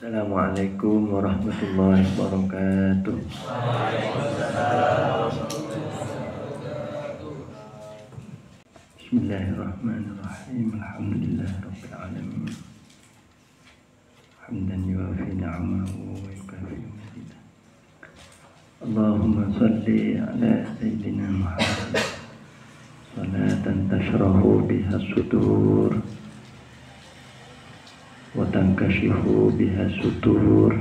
Assalamualaikum warahmatullahi wabarakatuh. Bismillahirrahmanirrahim. Alhamdulillahirabbil alamin. Hamdan yuwafi ni'amahu wa yukafi mazidah. Allahumma salli ala sayyidina Muhammad salatan tashrahu biha sudur wa tankashifu biha sutur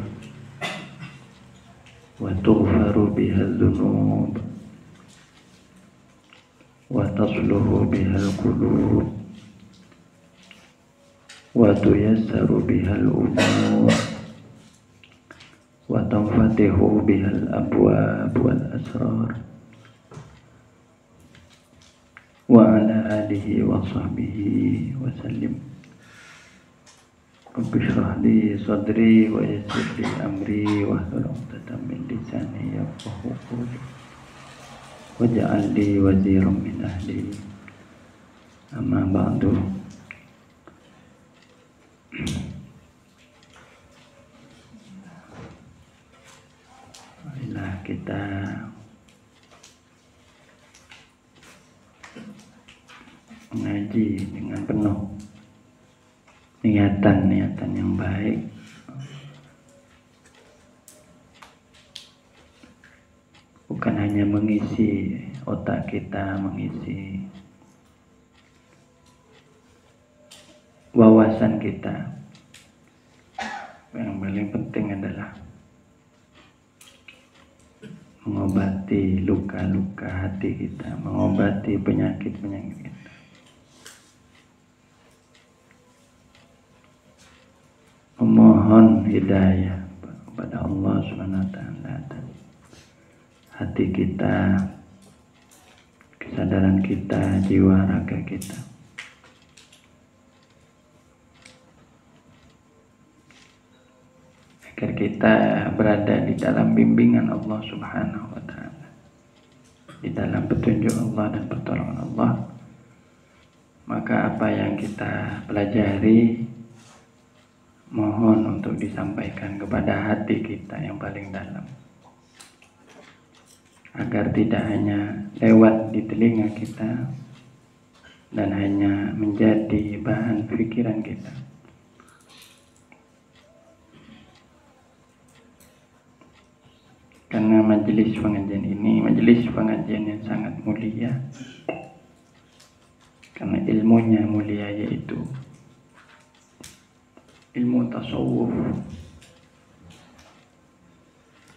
wa tughfaru biha dhunub wa tasluhu biha al-qulub wa tuyassaru biha al-umur wa tanfatihu biha al-abwab wal asrar wa ala alihi wa sahbihi wa sallim. Rabbi shrah li sadri wa yassir li amri wahlul 'uqdatam min lisani yafqahu qawli waj'al li waziran min ahli. Amma ba'du. Marilah kita mengaji dengan penuh niatan yang baik, bukan hanya mengisi otak kita, mengisi wawasan kita. Yang paling penting adalah mengobati luka-luka hati kita, mengobati penyakit-penyakit kita. Memohon hidayah kepada Allah SWT atas hati kita, kesadaran kita, jiwa raga kita, agar kita berada di dalam bimbingan Allah Subhanahu wa Ta'ala, di dalam petunjuk Allah dan pertolongan Allah. Maka apa yang kita pelajari mohon untuk disampaikan kepada hati kita yang paling dalam, agar tidak hanya lewat di telinga kita dan hanya menjadi bahan pikiran kita. Karena majelis pengajian ini majelis pengajian yang sangat mulia, karena ilmunya mulia, yaitu ilmu tasawuf,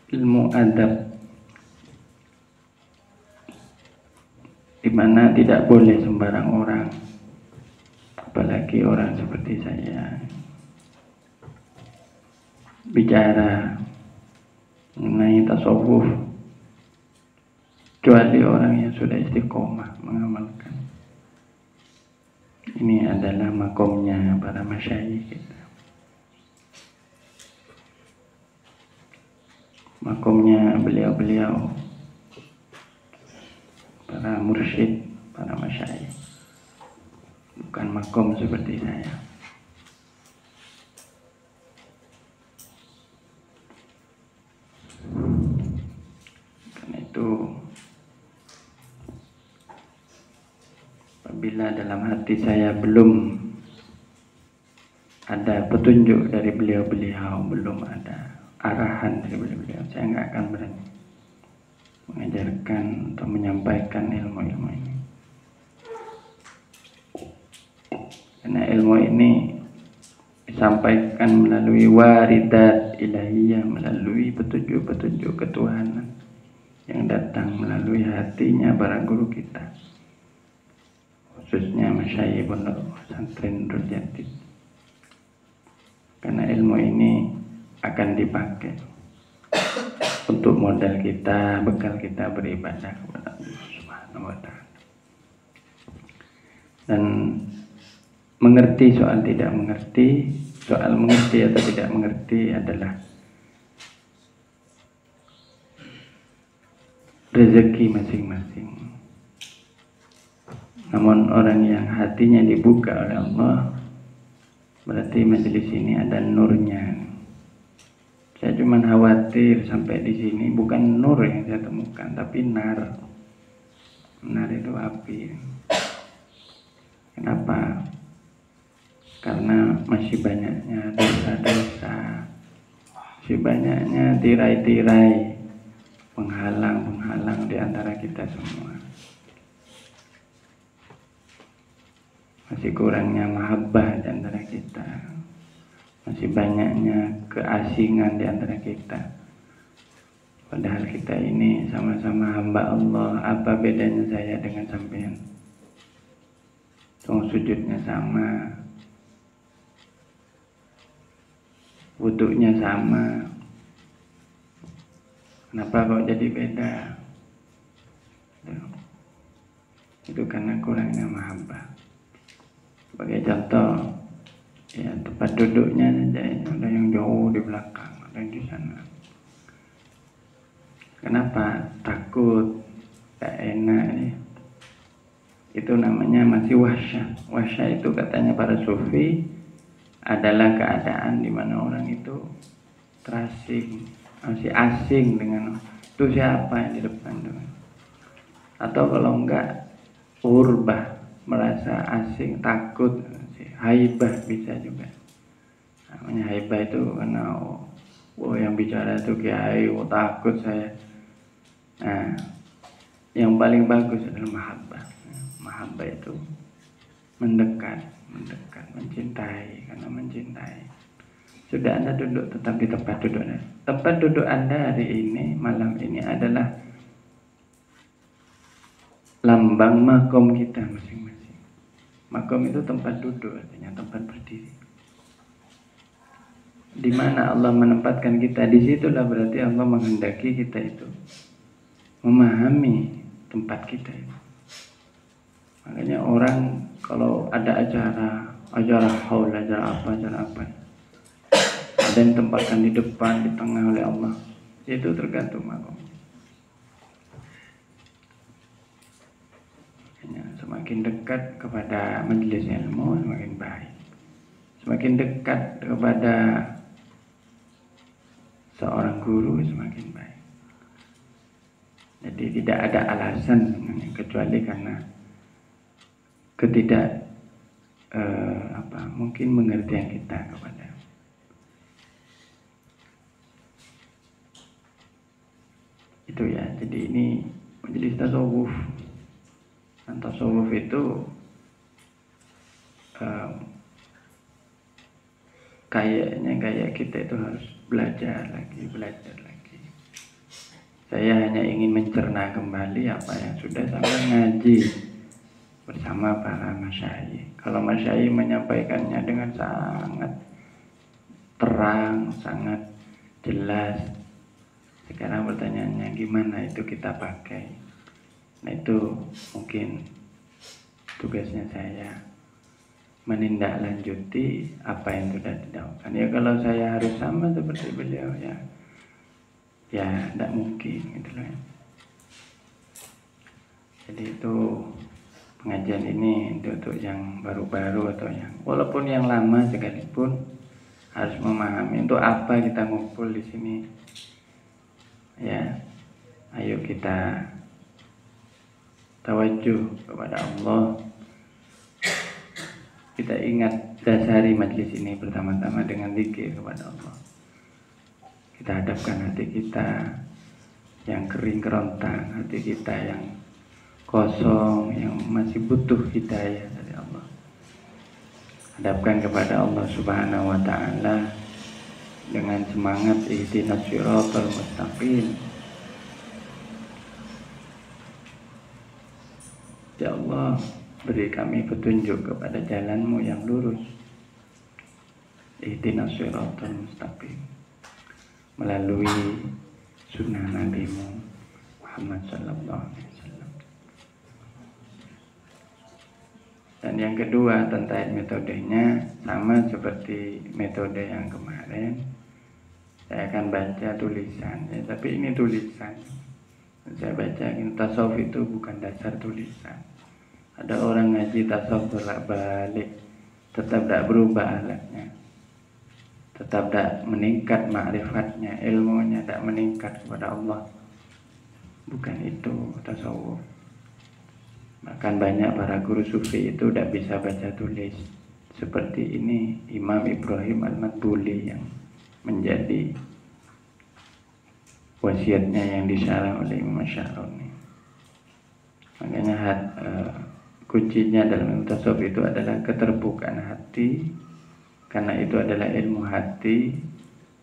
ilmu adab, di mana tidak boleh sembarang orang, apalagi orang seperti saya, bicara mengenai tasawuf kecuali orang yang sudah istiqomah mengamalkan. Ini adalah makomnya para masyayikh kita, makomnya beliau-beliau, para mursyid, para masyayikh, bukan makom seperti saya. Karena itu, apabila dalam hati saya belum ada petunjuk dari beliau-beliau, belum ada arahan dari beliau-beliau, saya nggak akan berani mengajarkan atau menyampaikan ilmu-ilmu ini. Karena ilmu ini disampaikan melalui waridat ilahiyah, melalui petunjuk-petunjuk ketuhanan yang datang melalui hatinya para guru kita, khususnya masyayikh pondok pesantren Nurul Jadid. Karena ilmu ini akan dipakai untuk modal kita, bekal kita beribadah kepada Allah Subhanahu wa Ta'ala. Dan mengerti soal tidak mengerti, soal mengerti atau tidak mengerti adalah rezeki masing-masing. Namun orang yang hatinya dibuka oleh Allah, berarti majelis ini ada nurnya. cuman khawatir sampai di sini. Bukan nur yang saya temukan, tapi nar. Nar itu api. Kenapa? Karena masih banyaknya dosa-dosa, masih banyaknya tirai-tirai penghalang di antara kita semua. Masih kurangnya mahabbah di antara kita. Masih banyaknya keasingan di antara kita. Padahal kita ini sama-sama hamba Allah. Apa bedanya saya dengan sampean? Sujudnya sama, wudhunya sama. Kenapa kok jadi beda? Itu karena kurangnya mahabbah. Sebagai contoh, ya tempat duduknya saja, ada yang jauh di belakang, ada yang di sana. Kenapa? Takut, tak enak ya. Itu namanya masih wahsyah. Wahsyah itu katanya para sufi adalah keadaan di mana orang itu terasing, masih asing dengan itu siapa yang di depan itu. Atau kalau enggak urbah, merasa asing, takut, haibah bisa juga. Namanya haibah itu karena yang bicara itu kiai, takut saya. Nah, yang paling bagus adalah mahabbah. Mahabbah itu mendekat, mencintai, karena mencintai. Sudah Anda duduk tetap di tempat duduk Anda. Tempat duduk Anda hari ini, malam ini adalah lambang makom kita masing-masing. Makom itu tempat duduk, artinya tempat berdiri. Di mana Allah menempatkan kita, di situlah berarti Allah menghendaki kita itu memahami tempat kita itu. Makanya orang kalau ada acara haul, acara apa, ada yang tempatkan di depan, di tengah oleh Allah. Itu tergantung makom. Semakin dekat kepada majelis ilmu semakin baik. Semakin dekat kepada seorang guru semakin baik. Jadi tidak ada alasan kecuali karena mungkin pengertian kita kepada itu ya. Jadi ini majelis tasawuf. Dan tasawuf itu kayak kita itu harus belajar lagi. Saya hanya ingin mencerna kembali apa yang sudah saya ngaji bersama para masyayikh. Kalau masyayikh menyampaikannya dengan sangat terang, sangat jelas. Sekarang pertanyaannya gimana itu kita pakai? Nah itu mungkin tugasnya saya menindaklanjuti apa yang sudah didakwakan. Ya kalau saya harus sama seperti beliau ya tidak mungkin gitu loh. Jadi itu pengajian ini untuk yang baru-baru atau yang walaupun yang lama sekalipun harus memahami untuk apa kita ngumpul di sini. Ya, ayo kita tawajuh kepada Allah. Kita ingat dasari majlis ini pertama-tama dengan zikir kepada Allah. Kita hadapkan hati kita yang kering kerontang, hati kita yang kosong, yang masih butuh hidayah dari Allah. Hadapkan kepada Allah Subhanahu wa ta'ala dengan semangat ihdinas siratal mustaqim. Ya Allah, beri kami petunjuk kepada jalanmu yang lurus. Ihdinas siratal mustaqim, melalui sunnah Nabi-Mu Muhammad sallallahu alaihi wasallam. Dan yang kedua tentang metodenya sama seperti metode yang kemarin. Saya akan baca tulisan, ya, tapi ini tulisan. Saya baca tasawuf itu bukan dasar tulisan. Ada orang ngaji tasawuf bolak-balik, tetap tidak berubah alatnya. tetap tidak meningkat ma'rifatnya, ilmunya tidak meningkat kepada Allah. Bukan itu tasawuf. Bahkan banyak para guru sufi itu tidak bisa baca tulis. Seperti ini Imam Ibrahim Al-Madbuli yang menjadi wasiatnya yang disyarah oleh Imam Syaroni. Makanya kuncinya dalam ilmu tasawuf itu adalah keterbukaan hati, karena itu adalah ilmu hati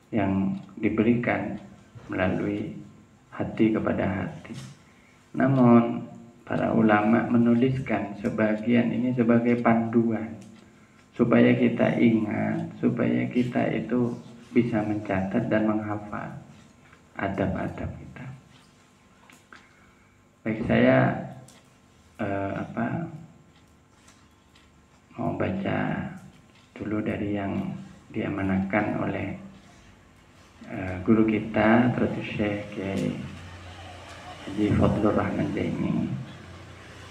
yang diberikan melalui hati kepada hati. Namun para ulama menuliskan sebagian ini sebagai panduan supaya kita ingat, supaya kita itu bisa mencatat dan menghafal adab-adab kita. Baik, saya mau baca dulu dari yang diamanahkan oleh guru kita, Teratus Syekh Kiai Haji Fadlur Rahman Zaini,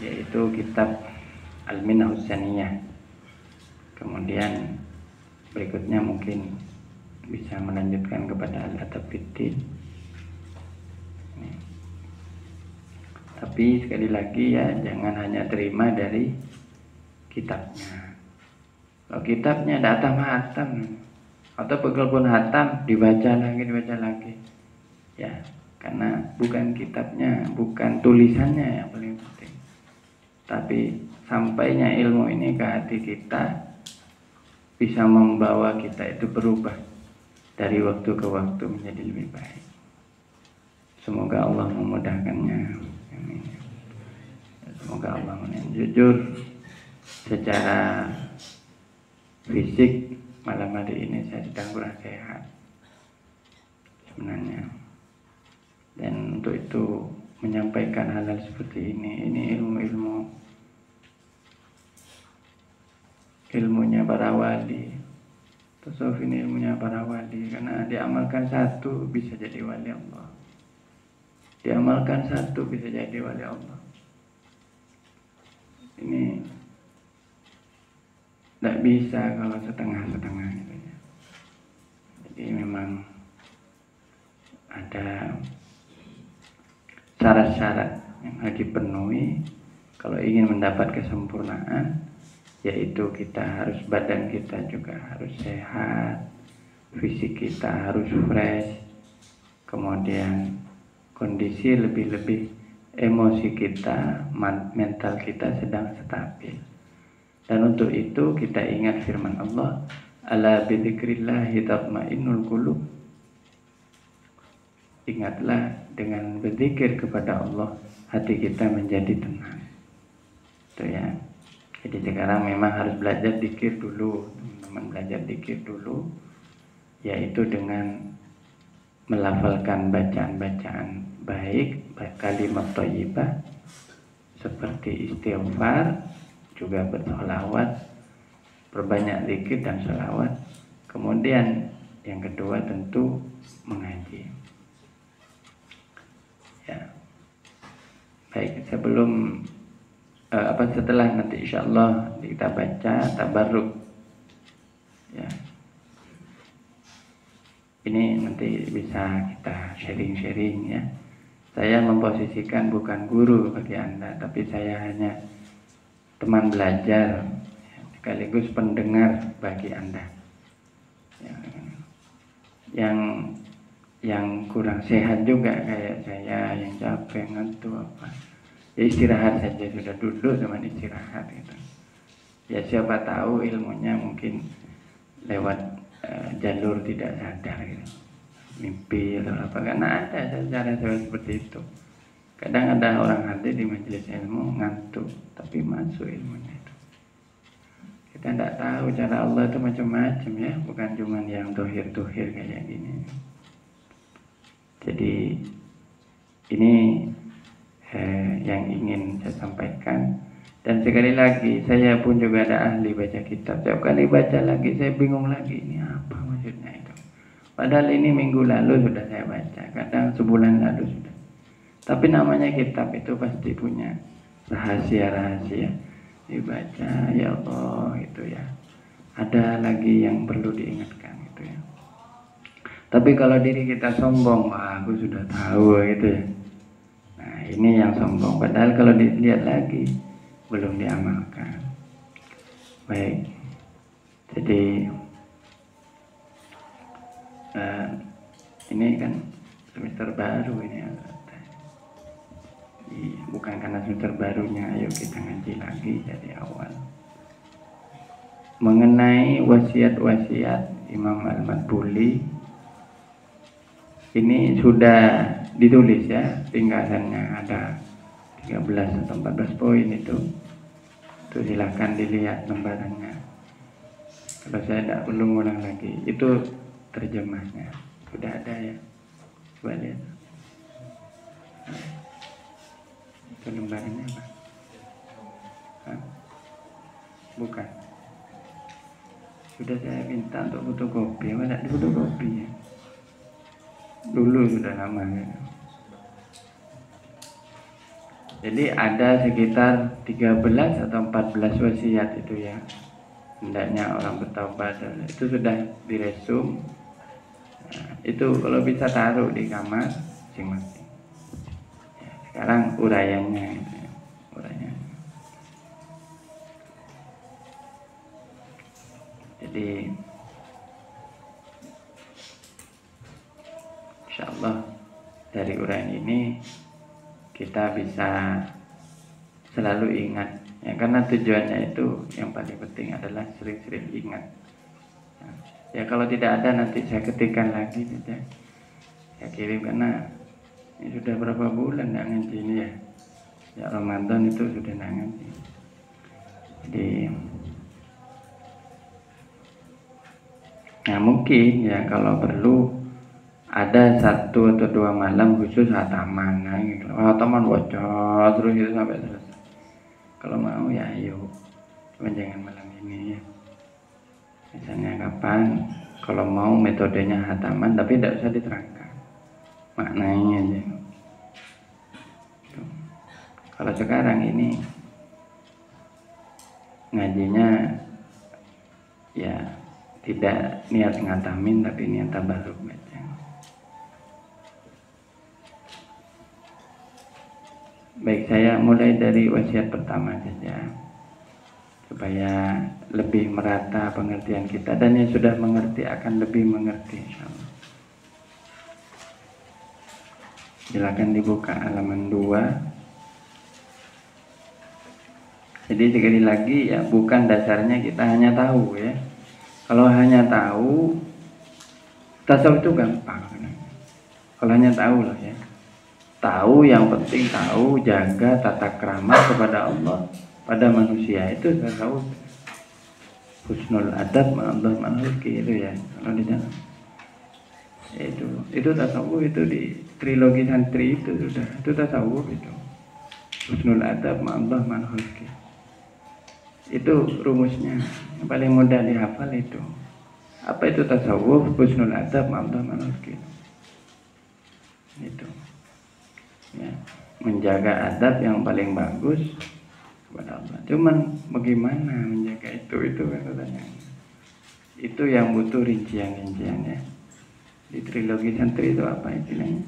yaitu kitab Al-Minhah Hussaniyah. Kemudian berikutnya mungkin bisa melanjutkan kepada Al-Adab Fiddin. Tapi sekali lagi ya, jangan hanya terima dari kitabnya. Kalau kitabnya tidak hatam, atau pun hatam dibaca lagi, ya, karena bukan kitabnya, bukan tulisannya yang paling penting, tapi sampainya ilmu ini ke hati kita bisa membawa kita itu berubah dari waktu ke waktu menjadi lebih baik. Semoga Allah memudahkannya. Amin. Semoga Allah menjadi jujur secara fisik. Malam hari ini saya sedang kurang sehat sebenarnya, dan untuk itu menyampaikan hal-hal seperti ini ilmunya para wali. Tasawuf ini ilmunya para wali, karena diamalkan satu bisa jadi wali Allah, diamalkan satu bisa jadi wali Allah. Ini tidak bisa kalau setengah-setengah gitu ya. Jadi memang ada syarat-syarat yang harus dipenuhi kalau ingin mendapat kesempurnaan, yaitu badan kita juga harus sehat, fisik kita harus fresh, kemudian kondisi lebih-lebih emosi kita, mental kita sedang stabil. Dan untuk itu kita ingat firman Allah, ala bidzikrillahi tatmainnul qulub. Ingatlah, dengan berzikir kepada Allah hati kita menjadi tenang. Itu ya. Jadi sekarang memang harus belajar zikir dulu, teman-teman, belajar zikir dulu, yaitu dengan melafalkan bacaan-bacaan baik, kalimat thayyibah seperti istighfar, juga bersolawat, perbanyak zikir dan solawat. Kemudian yang kedua tentu mengaji. Ya, baik, sebelum setelah nanti insyaallah kita baca tabarruk. Ya, ini nanti bisa kita sharing-sharing ya. Saya memposisikan bukan guru bagi Anda, tapi saya hanya teman belajar sekaligus pendengar bagi Anda. Yang kurang sehat juga kayak saya, yang capek, ngantuk apa, ya istirahat saja, sudah duduk zaman istirahat gitu. Ya siapa tahu ilmunya mungkin lewat jalur tidak sadar gitu, mimpi atau apa, karena ada cara seperti itu. Kadang ada orang hadir di majelis ilmu ngantuk, tapi masuk ilmunya itu. Kita tidak tahu, cara Allah itu macam-macam ya, bukan cuma yang dohir-dohir kayak gini. Jadi ini yang ingin saya sampaikan. Dan sekali lagi, saya pun juga ada ahli baca kitab. Setiap kali baca lagi, saya bingung lagi, ini apa maksudnya itu. Padahal ini minggu lalu sudah saya baca, kadang sebulan lalu sudah. Tapi namanya kitab itu pasti punya rahasia-rahasia. Dibaca, ya Allah, itu ya. Ada lagi yang perlu diingatkan itu ya. Tapi kalau diri kita sombong, wah aku sudah tahu gitu ya. Nah ini yang sombong, padahal kalau dilihat lagi belum diamalkan. Baik, jadi ini kan semester baru ini ya. Bukan karena semester barunya, ayo kita ngaji lagi dari awal mengenai wasiat-wasiat Imam Al-Madbuli. Ini sudah ditulis ya, tinggalannya ada 13 atau 14 poin itu silahkan dilihat lembarannya. Kalau saya tidak perlu ngulang lagi, itu terjemahnya sudah ada ya, coba lihat. Itu lembarannya apa? Hah? Bukan. Sudah saya minta untuk fotokopi, apa tidak difotokopi ya? Dulu sudah lama ya. Jadi ada sekitar 13 atau 14 wasiat itu ya, hendaknya orang bertaubat. Itu sudah diresum. Nah, itu kalau bisa taruh di kamar masing-masing ya, sekarang uraiannya itu ya, uraiannya. Jadi insyaallah dari uraian ini kita bisa selalu ingat ya, karena tujuannya itu yang paling penting adalah sering-sering ingat ya. Kalau tidak ada nanti saya ketikkan lagi saja, saya kirim, karena ini sudah berapa bulan tidak ngaji ini ya. Ya Ramadan itu sudah tidak ngaji. Jadi nah mungkin ya kalau perlu ada 1 atau 2 malam khusus hataman, nah, gitu. Hataman bocor terus itu sampai selesai. Kalau mau ya ayo, cuma jangan malam ini ya. Misalnya kapan, kalau mau metodenya hataman tapi tidak usah diterangkan, maknanya aja. Kalau sekarang ini ngajinya ya tidak niat ngatamin tapi niat tabarruk aja. Baik, saya mulai dari wasiat pertama saja supaya lebih merata pengertian kita, dan yang sudah mengerti akan lebih mengerti insyaallah. Silakan dibuka halaman 2. Jadi sekali lagi ya, bukan dasarnya kita hanya tahu ya. Kalau hanya tahu, tasawuf itu gampang. Kalau hanya tahu loh ya. Tahu, yang penting tahu jaga tata krama kepada Allah pada manusia, itu tasawuf. Husnul adab ma'allah manhulki itu ya, kalau di dalam itu tasawuf, itu di trilogi santri itu sudah, itu tasawuf itu. Husnul adab ma'allah manhulki itu rumusnya yang paling mudah dihafal itu. Apa itu tasawuf? Husnul adab ma'allah manhulki itu ya, menjaga adab yang paling bagus kepada Allah. Cuman bagaimana menjaga itu kan pertanyaan. Itu yang butuh rincian-rincian ya. Di trilogi santri itu apa istilahnya?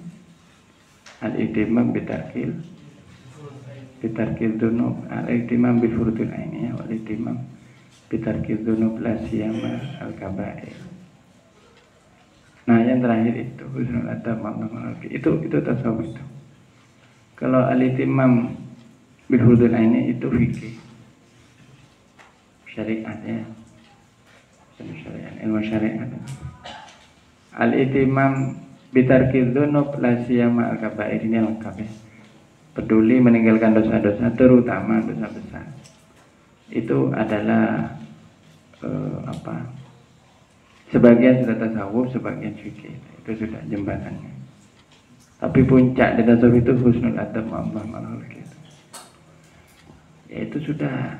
Al-ihtimam bitarkil dunub, al-ihtimam bifurdil aini ya, wal-ihtimam bitarkil dunub la siyama al-kabair. Nah yang terakhir itu husnul adab ma'allah itu tasawuf itu. Kalau al-ihtimam bil hudul ini itu fikih syariat ya, syariat, ilmu syariat. Al-ihtimam bitarkil dzunub la siyama al-kabair ini lengkap ya. Peduli meninggalkan dosa-dosa, terutama dosa besar. Itu adalah sebagian sudah tasawuf, sebagian fikih. Itu sudah jembatannya. Tapi puncak di tasawuf itu husnul adab ma'allah manhulki gitu. Ya itu sudah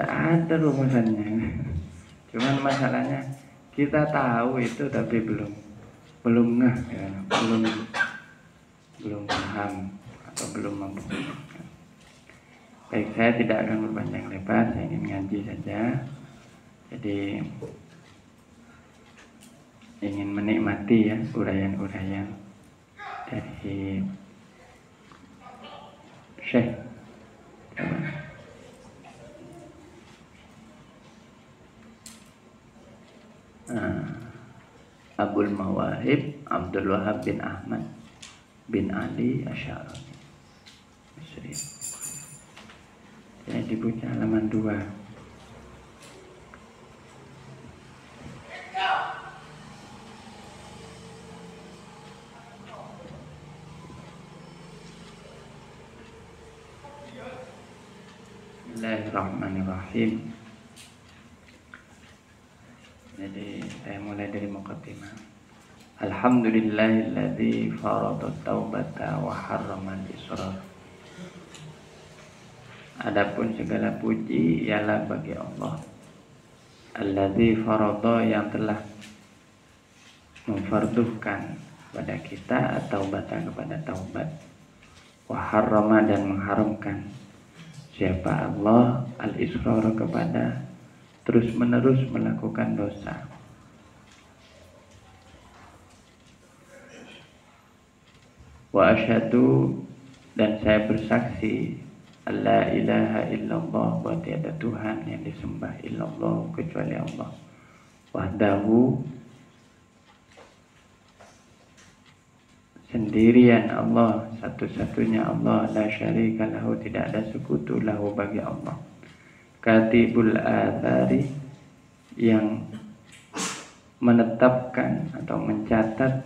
ada rumusannya. Cuman masalahnya kita tahu itu tapi belum ngeh ya, belum paham atau belum mampu. Baik, saya tidak akan berpanjang lebar, saya ingin ngaji saja. Jadi ingin menikmati ya uraian-uraian dari Syekh. Abul Mawahib Abdul Wahab bin Ahmad bin Ali Asy'ari. Jadi dibuka halaman 2. Bismillahirrahmanirrahim. Jadi saya mulai dari muqaddimah. Alhamdulillahilladzi farada taubata wa harrama al-israr. Adapun segala puji ialah bagi Allah. Alladzi farada, yang telah memfardukan pada kita taubata, kepada taubat. Wa harrama, dan mengharamkan. Siapa Allah? Al-israr, kepada terus menerus melakukan dosa. Wa asyhadu, dan saya bersaksi, alla ilaha illallah, bahwa tiada Tuhan yang disembah illallah, kecuali Allah. Wahdahu, sendirian Allah, satu-satunya Allah, la syarika lahu, tidak ada sekutu, lahu, bagi Allah. Katibul athari, yang menetapkan atau mencatat,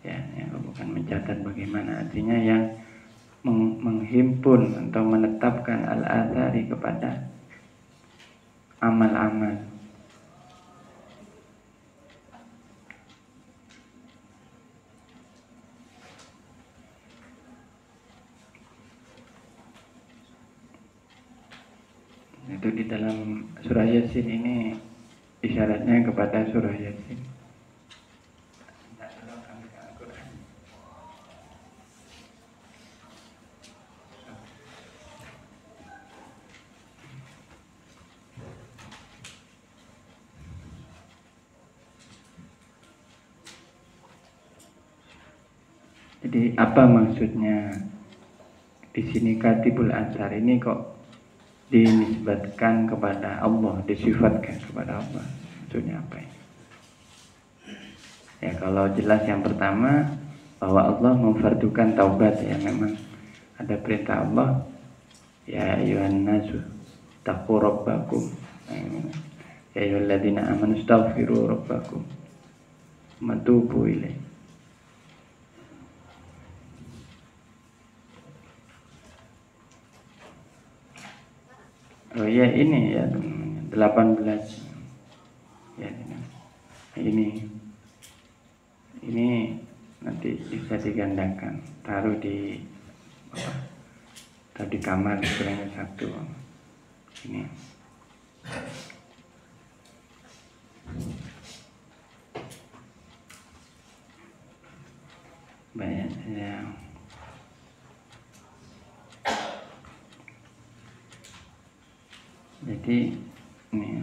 ya bukan mencatat, bagaimana artinya, yang menghimpun atau menetapkan al-athari, kepada amal-amal. Itu di dalam surah Yasin ini isyaratnya kepada surah Yasin. Jadi apa maksudnya di sini katibul athar ini kok dinisbatkan kepada Allah, disifatkan kepada Allah? Maksudnya apa ini? Ya, kalau jelas yang pertama bahwa Allah memfardukan taubat, ya memang ada perintah Allah, ya ayyuhan nasu taqu rabbakum, ya ayyuhalladzina amanu astaghfiru rabbakum matubu ilaih. Oh ya, ini ya 18 ya, ini nanti bisa digandakan, taruh di kamar kurangnya satu ini. Banyak ya. Jadi ini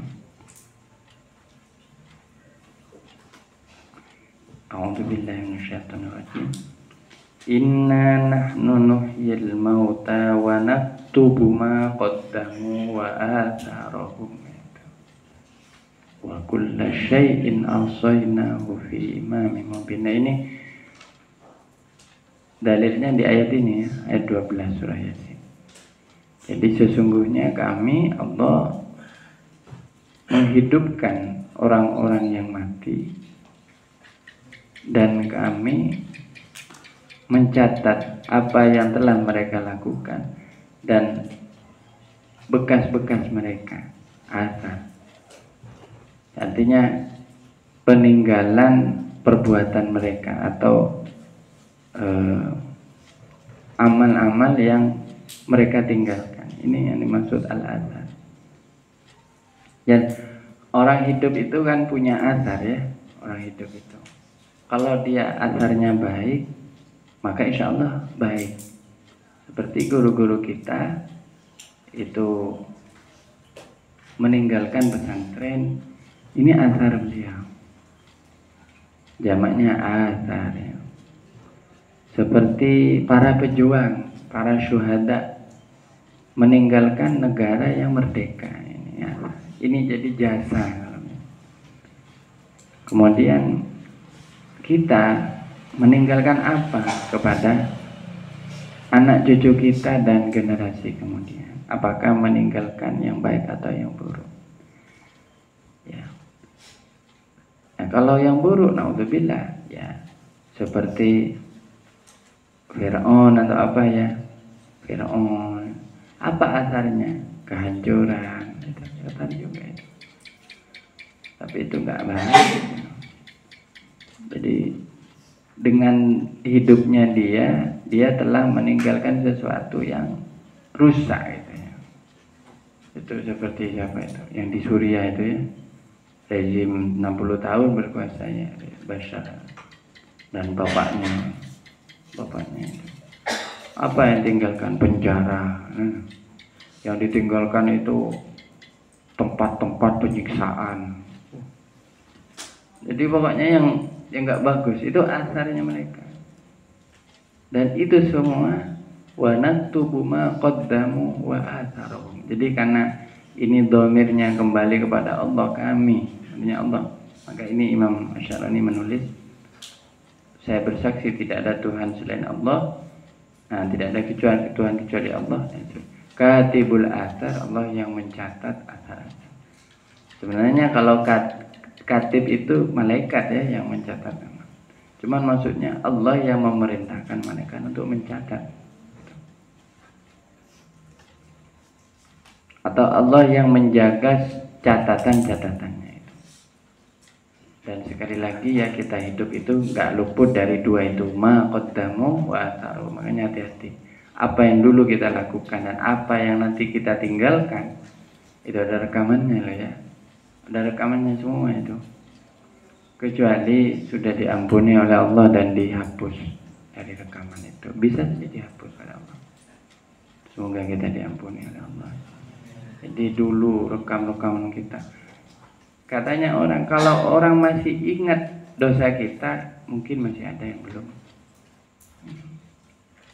A'udzubillahi minasyaitonir rajim. Inna nahnu nuhyil mauta wa naktubu ma qaddamu wa atharahum wa kulla syai'in ahsaynahu fi imamin mubin. Nah, ini dalilnya di ayat ini, ayat 12 surah Yasin. Jadi sesungguhnya kami, Allah, menghidupkan orang-orang yang mati, dan kami mencatat apa yang telah mereka lakukan dan bekas-bekas mereka, asar. Artinya peninggalan perbuatan mereka atau amal-amal yang mereka tinggalkan. Ini yang dimaksud al-athar. Dan orang hidup itu kan punya athar, ya. Orang hidup itu, kalau dia atharnya baik, maka insya Allah baik. Seperti guru-guru kita itu meninggalkan pesantren, ini athar beliau. jamaknya athar ya. Seperti para pejuang, para syuhada meninggalkan negara yang merdeka ini ya. Ini jadi jasa. Kemudian kita meninggalkan apa kepada anak cucu kita dan generasi kemudian? Apakah meninggalkan yang baik atau yang buruk? Ya. Nah, kalau yang buruk, naudzubillah, ya seperti Fir'aun atau apa ya? Fir'aun. Apa asarnya? Kehancuran. Itu asar juga itu. Tapi itu nggak baik. Jadi dengan hidupnya dia telah meninggalkan sesuatu yang rusak gitu ya. Itu seperti siapa itu? Yang di Suriah itu ya. Rezim 60 tahun berkuasa ya, Bashar dan bapaknya itu. Apa yang tinggalkan? Penjara. Yang ditinggalkan itu tempat-tempat penyiksaan. Jadi pokoknya yang nggak bagus itu asarnya mereka. Dan itu semua wa naktubu ma qaddamu wa atharuhum. Jadi karena ini domirnya kembali kepada Allah kami, artinya Allah. Maka ini Imam Asy'arani menulis, saya bersaksi tidak ada Tuhan selain Allah. Nah, tidak ada Tuhan kecuali Allah. Katibul athar, Allah yang mencatat asar. Sebenarnya kalau katib itu malaikat ya yang mencatat. Cuman maksudnya Allah yang memerintahkan malaikat untuk mencatat. Atau Allah yang menjaga catatan-catatannya itu. Dan sekali lagi ya, kita hidup itu nggak luput dari dua itu, ma qaddamu wa atharu. Makanya hati-hati. Apa yang dulu kita lakukan dan apa yang nanti kita tinggalkan, itu ada rekamannya loh ya. Ada rekamannya semua itu. Kecuali sudah diampuni oleh Allah dan dihapus dari rekaman itu. Bisa saja dihapus oleh Allah. Semoga kita diampuni oleh Allah. Jadi dulu rekam-rekaman kita. Katanya orang, kalau orang masih ingat dosa kita, mungkin masih ada yang belum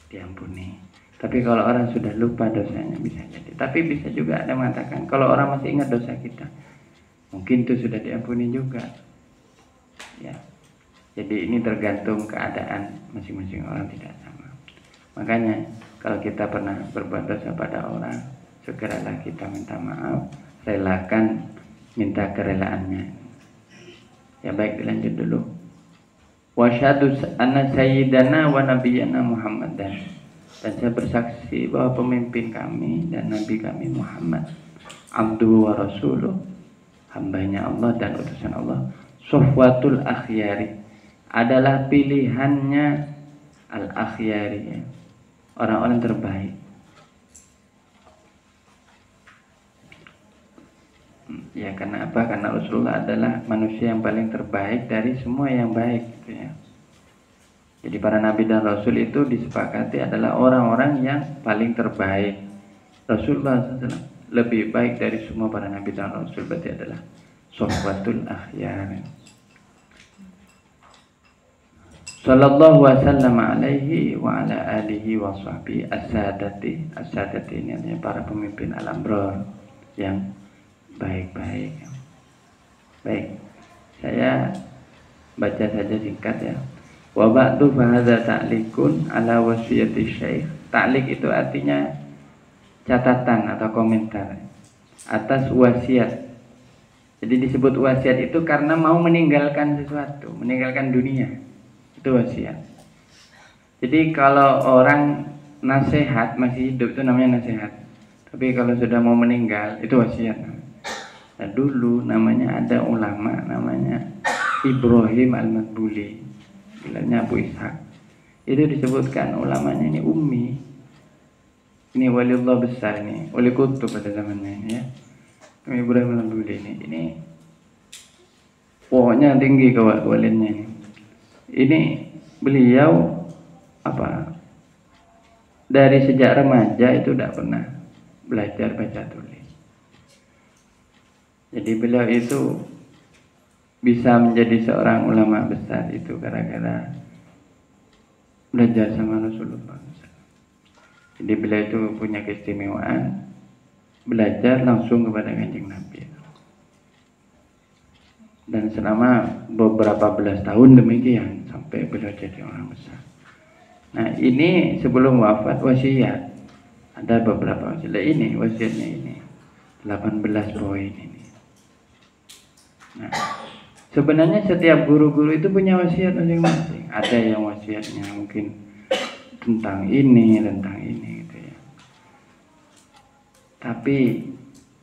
diampuni. Tapi kalau orang sudah lupa dosanya bisa jadi. Tapi bisa juga ada mengatakan kalau orang masih ingat dosa kita, mungkin itu sudah diampuni juga. Ya. Jadi ini tergantung keadaan masing-masing orang, tidak sama. Makanya kalau kita pernah berbuat dosa pada orang, segeralah kita minta maaf, relakan, minta kerelaannya. Ya baik, dilanjut dulu. Wa syahadu anna sayyidana wa nabiyyana Muhammadan. Dan saya bersaksi bahwa pemimpin kami dan nabi kami Muhammad, abduhu wa rasuluh, hambanya Allah dan utusan Allah, sufwatul akhyari, adalah pilihannya al-akhyari ya, orang-orang terbaik. Ya karena apa? Karena Rasulullah adalah manusia yang paling terbaik dari semua yang baik gitu ya. Jadi para nabi dan rasul itu disepakati adalah orang-orang yang paling terbaik. Rasulullah SAW lebih baik dari semua para nabi dan rasul, berarti adalah sufwatul akhyar. Sallallahu wasallam alaihi wa ala alihi wa sahbihi as-sadati. As-sadati ini artinya para pemimpin al-amrar yang baik-baik. Baik, saya baca saja singkat ya. Wa ba'du fa hadza ta'liqun ala wasiyati syekh. Ta'liq itu artinya catatan atau komentar atas wasiat. Jadi disebut wasiat itu karena mau meninggalkan sesuatu, meninggalkan dunia. Itu wasiat. Jadi kalau orang nasihat masih hidup itu namanya nasihat. Tapi kalau sudah mau meninggal itu wasiat. Nah, dulu namanya ada ulama namanya Ibrahim Al-Madbuli, bilangnya Abu Ishaq. Itu disebutkan ulamanya ini ummi. Ini waliullah besar ini, wali kutub pada zamannya ini ya. Ibrahim Al-Madbuli ini pokoknya tinggi kewaliannya ini. Ini beliau apa? Dari sejak remaja itu tidak pernah belajar baca tulis. Jadi beliau itu bisa menjadi seorang ulama besar itu gara-gara belajar sama Rasulullah. Jadi beliau itu punya keistimewaan belajar langsung kepada Kanjeng Nabi. Dan selama beberapa belas tahun demikian sampai beliau jadi orang besar. Nah ini sebelum wafat wasiat. Ada beberapa wasiat ini, wasiatnya ini 18 poin ini. Nah, sebenarnya setiap guru-guru itu punya wasiat masing-masing. Ada yang wasiatnya mungkin tentang ini gitu ya. Tapi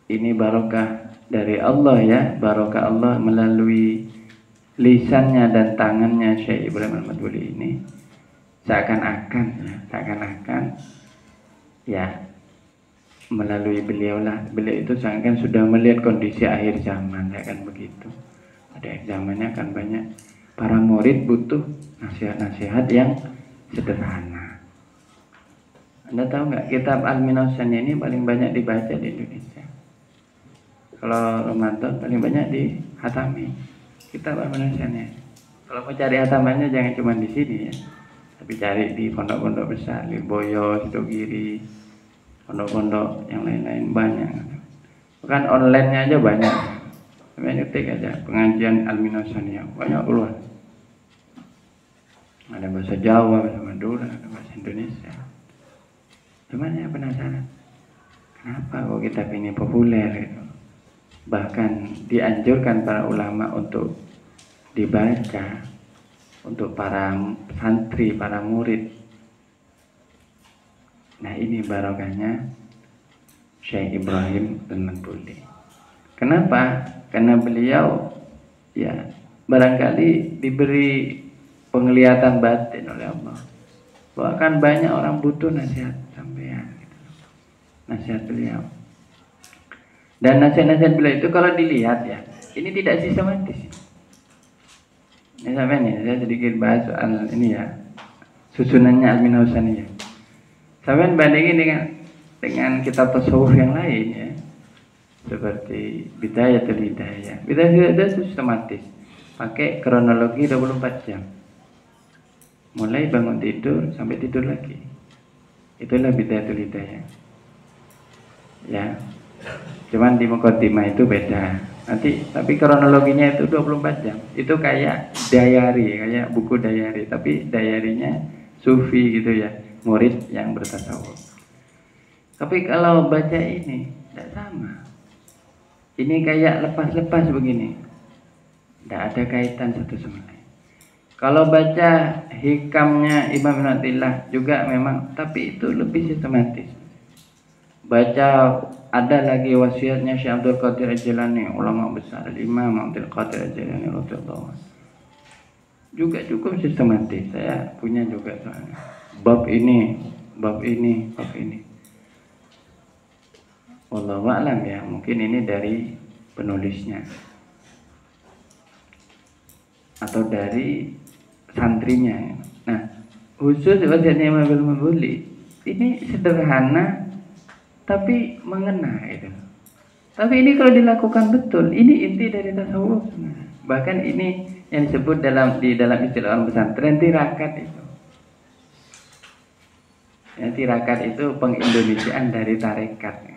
ini barokah dari Allah ya, barokah Allah melalui lisannya dan tangannya Syekh Ibrahim Al-Madkhali ini. Seakan-akan ya melalui beliau itu seakan sudah melihat kondisi akhir zaman ya kan begitu. Pada zamannya kan banyak para murid butuh nasihat-nasihat yang sederhana. Anda tahu nggak kitab Al-Minhaj ini paling banyak dibaca di Indonesia. Kalau Ramadan paling banyak di hatami kitab Al-Minhaj. Kalau mau cari hatamannya jangan cuma di sini ya. Tapi cari di pondok-pondok besar, di Boyo, Sidogiri, pondok-pondok yang lain-lain banyak. Bahkan online-nya aja banyak. Sampai ngetik aja pengajian Al-Minhaj banyak keluar. Ada bahasa Jawa, bahasa Madura, ada bahasa Indonesia. Cuman ya penasaran, kenapa kok kitab ini populer gitu? Bahkan dianjurkan para ulama untuk dibaca untuk para santri, para murid. Nah ini barokahnya Syekh Ibrahim Al-Madkhali. Kenapa? Karena beliau ya barangkali diberi penglihatan batin oleh Allah bahwa akan banyak orang butuh nasihat sampean gitu. Nasihat beliau. Dan nasihat-nasihat beliau itu kalau dilihat ya, ini tidak sistematis. Ini sampai nih, saya sedikit bahas soal ini ya, susunannya Al-Minhaj ya. Sampai bandingin dengan kitab tasawuf yang lain ya, seperti Bidayatul Hidayah. Bidayatul Hidayah itu sistematis, pakai kronologi 24 jam. Mulai bangun tidur sampai tidur lagi. Itulah Bidayatul Hidayah. Ya. Cuman di Muqaddimah itu beda. Nanti tapi kronologinya itu 24 jam. Itu kayak diary, kayak buku diary, tapi diarynya sufi gitu ya, murid yang bertasawuf. Tapi kalau baca ini tidak sama. Ini kayak lepas-lepas begini. Tidak ada kaitan satu sama lain. Kalau baca hikamnya Imam Ibn Athaillah juga memang, tapi itu lebih sistematis. Baca ada lagi wasiatnya Syekh Abdul Qadir Al-Jilani, ulama besar, Imam Abdul Qadir Al-Jilani radhiyallahu anhu. Juga cukup sistematis. Saya punya juga soalnya. Bab ini. Wallahu a'lam ya, mungkin ini dari penulisnya atau dari santrinya. Nah, khusus wasiatnya Imam Al-Madkhali ini sederhana tapi mengena itu. Tapi ini kalau dilakukan betul, ini inti dari tasawuf. Bahkan ini yang disebut di dalam istilah orang pesantren tirakat itu. Ya, tirakat itu pengindonesiaan dari tarekat.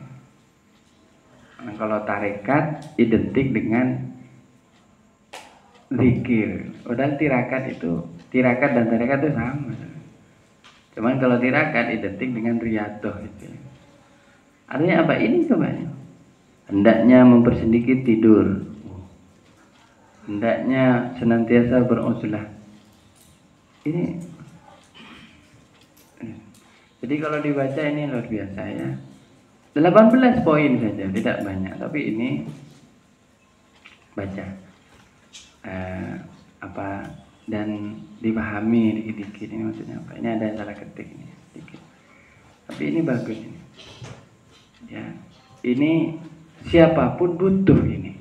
Nah, kalau tarekat identik dengan zikir. Padahal tirakat dan tarekat itu sama. Cuman kalau tirakat identik dengan riyadah itu. Artinya apa? Ini coba. Hendaknya mempersedikit tidur. Hendaknya senantiasa beruzlah. Ini. Jadi kalau dibaca ini luar biasa ya. 18 poin saja, tidak banyak. Tapi ini baca. Dan dipahami dikit-dikit ini maksudnya apa? Ini ada salah ketik ini sedikit. Tapi ini bagus ini. Ya, ini siapapun butuh ini.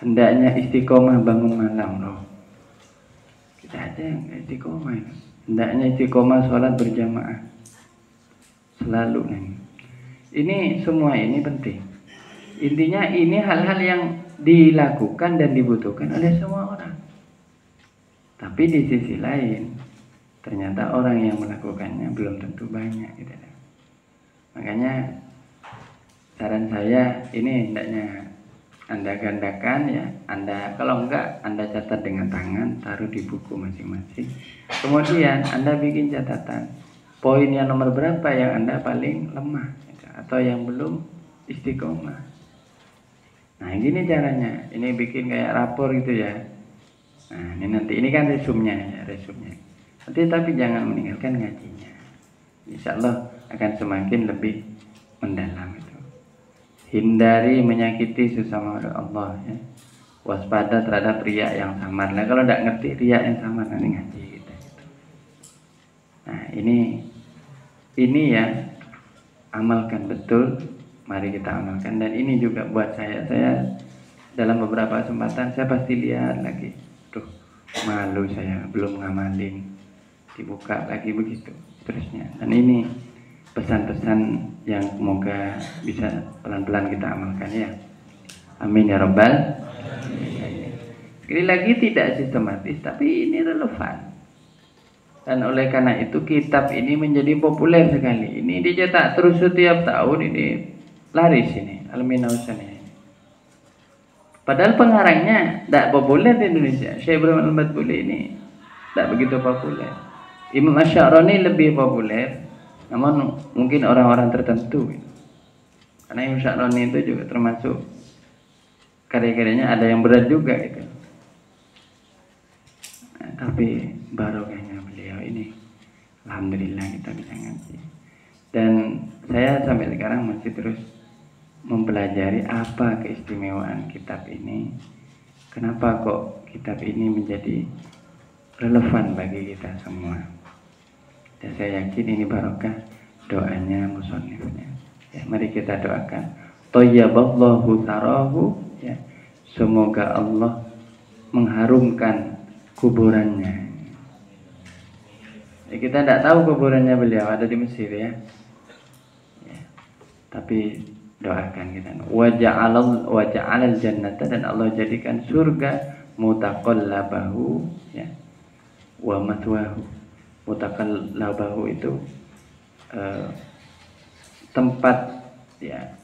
Hendaknya istiqomah bangun malam loh. Kita aja yang istiqomah ini. Hendaknya istiqomah sholat berjamaah selalu nih. Ini semua ini penting. Intinya ini hal-hal yang dilakukan dan dibutuhkan oleh semua orang. Tapi di sisi lain, ternyata orang yang melakukannya belum tentu banyak gitu. Makanya saran saya ini hendaknya Anda gandakan ya. Anda kalau enggak Anda catat dengan tangan, taruh di buku masing-masing. Kemudian Anda bikin catatan poin yang nomor berapa yang Anda paling lemah gitu, atau yang belum istiqomah. Nah, gini caranya. Ini bikin kayak rapor gitu ya. Nah, ini nanti ini kan resumnya ya, resumnya. Nanti tapi jangan meninggalkan ngajinya. Insya Allah akan semakin lebih mendalam itu. Hindari menyakiti sesama Allah ya. Waspada terhadap riya yang samar. Nah, kalau tidak ngerti riya yang samar nanti ngaji kita gitu. Nah, ini ya, amalkan betul. Mari kita amalkan. Dan ini juga buat saya dalam beberapa kesempatan saya pasti lihat lagi, tuh malu saya belum ngamalin, dibuka lagi begitu terusnya. Dan ini pesan-pesan yang semoga bisa pelan-pelan kita amalkan ya. Amin ya rabbal. Sekali lagi tidak sistematis, tapi ini relevan. Dan oleh karena itu kitab ini menjadi populer sekali. Ini dicetak terus setiap tahun, ini laris ini Al-Minausan ini. Padahal pengarangnya tidak populer di Indonesia. Syekh Ibrahim Al-Madbuli ini tidak begitu populer. Imam Asy'arani lebih populer, namun mungkin orang-orang tertentu. Karena Imam Asy'arani itu juga termasuk karya-karyanya ada yang berat juga gitu. Nah, tapi barokahnya beliau ini, alhamdulillah kita bisa ngaji. Dan saya sampai sekarang masih terus mempelajari apa keistimewaan kitab ini, kenapa kok kitab ini menjadi relevan bagi kita semua. Dan saya yakin ini barokah doanya musannifnya. Ya, mari kita doakan. Thayyaballahu tharahu ya. Semoga Allah mengharumkan kuburannya. Ya, kita tidak tahu kuburannya beliau ada di Mesir ya. Tapi doakan kita. Waja'alal jannata, dan Allah jadikan surga mutaqallabahu ya. Wa matwahu. Mutaqallabahu itu tempat ya.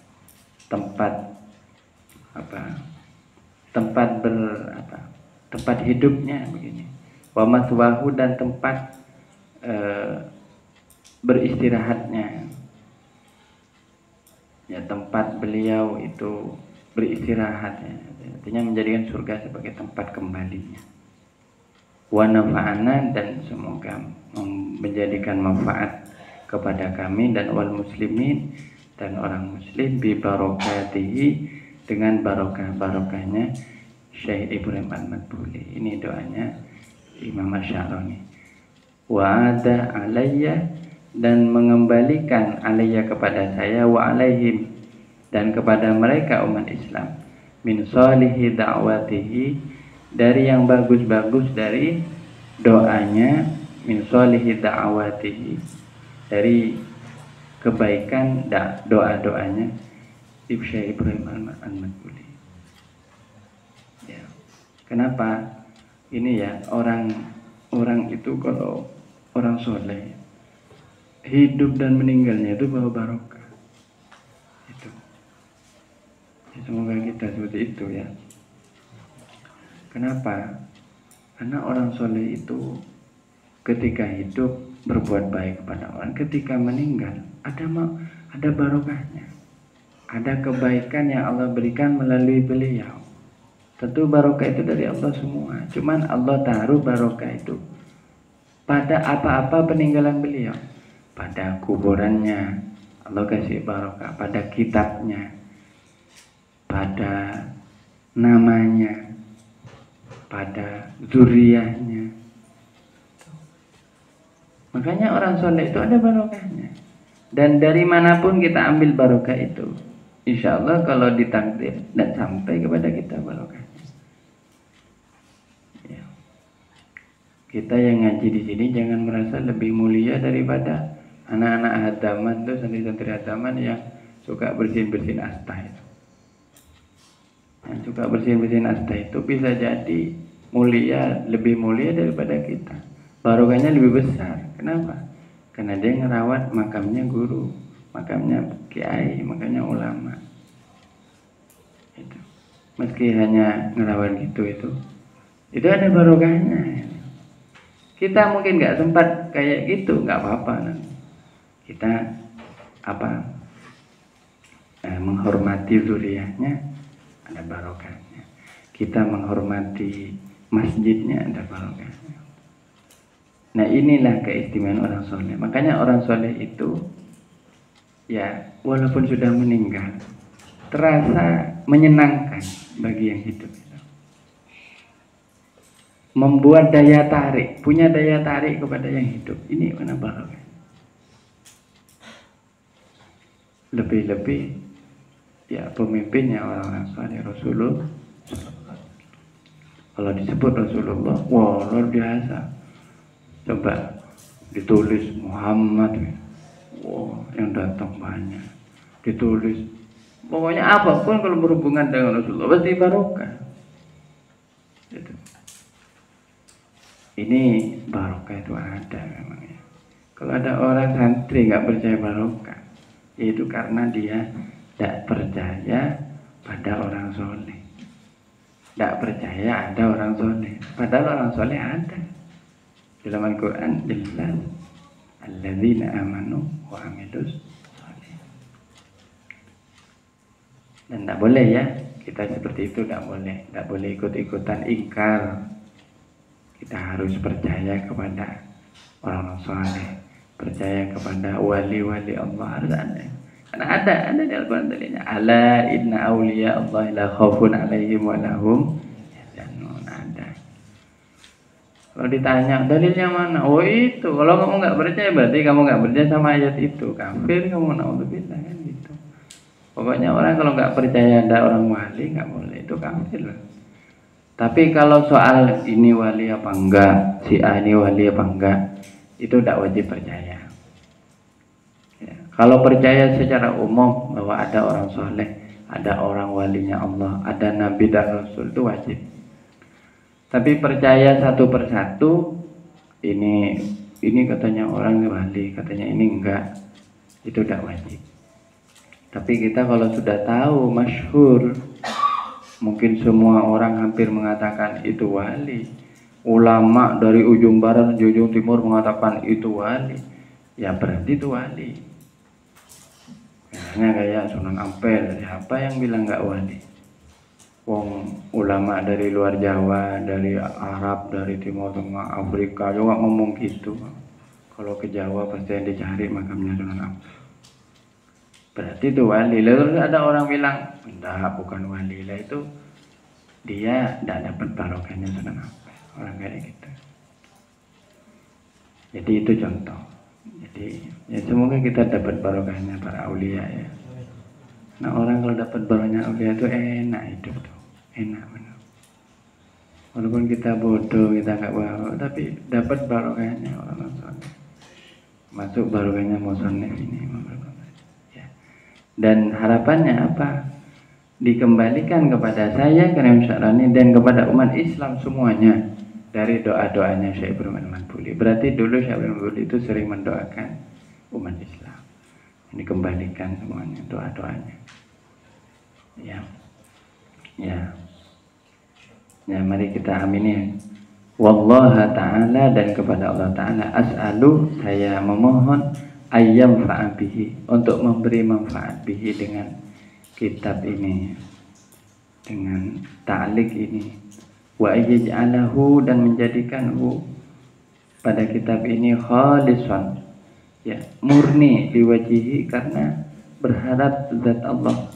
Tempat hidupnya begini. Wa matwahu, dan tempat beristirahatnya. Ya, tempat beliau itu beristirahat ya. Artinya menjadikan surga sebagai tempat kembalinya. Wa nafa'ana, dan semoga menjadikan manfaat kepada kami dan wal muslimin, dan orang muslim bi barokatihi, dengan barokahnya Syekh Ibrahim Al-Madbuli. Ini doanya Imam Asy'arani. Wa ada alayya, dan mengembalikan alayya kepada saya, wa alaihim, dan kepada mereka umat Islam, min shalihi da'watihi, dari yang bagus-bagus dari doanya, min shalihi da'watihi, dari kebaikan doa-doanya Syekh Ibrahim Al-Madbuli ya. Kenapa? Ini ya, orang itu kalau orang soleh hidup dan meninggalnya itu bawa barokah. Itu. Ya, semoga kita seperti itu ya. Kenapa? Karena orang soleh itu ketika hidup berbuat baik kepada orang, ketika meninggal ada barokahnya. Ada kebaikan yang Allah berikan melalui beliau. Tentu barokah itu dari Allah semua. Cuman Allah taruh barokah itu pada apa-apa peninggalan beliau. Pada kuburannya Allah kasih barokah, pada kitabnya, pada namanya, pada zuriyahnya. Makanya orang soleh itu ada barokahnya. Dan dari manapun kita ambil barokah itu, insya Allah kalau ditakdir dan sampai kepada kita barokahnya. Ya. Kita yang ngaji di sini jangan merasa lebih mulia daripada anak-anak hadaman tuh, santri-santri hadaman yang suka bersihin-bersihin asta itu. yang suka bersihin-bersihin asta itu bisa jadi mulia, lebih mulia daripada kita. Barokahnya lebih besar. Kenapa? Karena dia ngerawat makamnya guru, makamnya kiai, makamnya ulama. Itu. Meski hanya ngerawat gitu itu ada barokahnya. Kita mungkin nggak sempat kayak gitu, nggak apa-apa. Kita menghormati zuriyahnya, ada barokahnya. Kita menghormati masjidnya, ada barokahnya. Nah, inilah keistimewaan orang soleh. Makanya orang soleh itu ya walaupun sudah meninggal terasa menyenangkan bagi yang hidup. Membuat daya tarik, punya daya tarik kepada yang hidup. Ini mana barokah. Lebih-lebih ya pemimpinnya orang-orang saleh Rasulullah. Kalau disebut Rasulullah, wah luar biasa. Coba ditulis Muhammad, wah yang datang banyak. Ditulis pokoknya apapun kalau berhubungan dengan Rasulullah pasti barokah. Gitu. Ini barokah itu ada memangnya. Kalau ada orang santri nggak percaya barokah, itu karena dia tidak percaya pada orang soleh. Tidak percaya ada orang soleh. Padahal orang soleh ada. Dalam Al-Quran jelas. Alladzina amanu wa amilus soleh. Dan tidak boleh ya kita seperti itu, tidak boleh. Tidak boleh ikut-ikutan ingkar. Kita harus percaya kepada orang-orang soleh, percaya kepada wali-wali Allah, harus ada. Karena ada di Al-Quran tadinya. Ala inna awliya Allah la khawfun alaihim wa lahum yahzanun. Ada. Kalau ditanya dalilnya mana? Oh itu. Kalau kamu nggak percaya berarti kamu nggak percaya sama ayat itu. Kafir kamu, naudzubillah kan gitu. Pokoknya orang kalau nggak percaya ada orang wali nggak boleh, itu kafir loh. Tapi kalau soal ini wali apa enggak, si A ini wali apa enggak, itu tidak wajib percaya. Ya. Kalau percaya secara umum bahwa ada orang soleh, ada orang walinya Allah, ada Nabi dan Rasul, itu wajib. Tapi percaya satu persatu, ini katanya orang wali, katanya ini enggak, itu tidak wajib. Tapi kita kalau sudah tahu masyhur, mungkin semua orang hampir mengatakan itu wali. Ulama dari ujung barat dan ujung timur mengatakan itu wali. Ya berarti itu wali. Misalnya kayak Sunan Ampel, siapa yang bilang nggak wali? Wong ulama dari luar Jawa, dari Arab, dari Timur Tengah, Afrika juga ngomong gitu. Kalau ke Jawa pasti yang dicari makamnya Sunan Ampel. Berarti itu wali. Lalu ada orang bilang, enggak, bukan wali lah, itu dia tidak dapat barokahnya Sunan Ampel. Orang kayak gitu. Jadi itu contoh. Jadi ya semoga kita dapat barokahnya para aulia ya. Nah orang kalau dapat barokahnya aulia itu enak hidup tuh, enak benar. Walaupun kita bodoh, kita nggak bawa, tapi dapat barokahnya orang soleh. Masuk barokahnya musannif ini. Dan harapannya apa? Dikembalikan kepada saya Karim Sya'rani dan kepada umat Islam semuanya dari doa-doanya Syekh Ibrahim Al-Madbuli. Berarti dulu Syekh Ibrahim Al-Madbuli itu sering mendoakan umat Islam. Dikembalikan semuanya doa-doanya. Ya, mari kita amini. Wallaha ta'ala, dan kepada Allah Ta'ala as'alu, saya memohon ayyam fa'abihi, untuk memberi manfaat bihi, dengan kitab ini, dengan ta'liq ini, wa ayyaj'alahu, dan menjadikanhu pada kitab ini khalisan, ya murni, liwajihi, karena berharap zat Allah.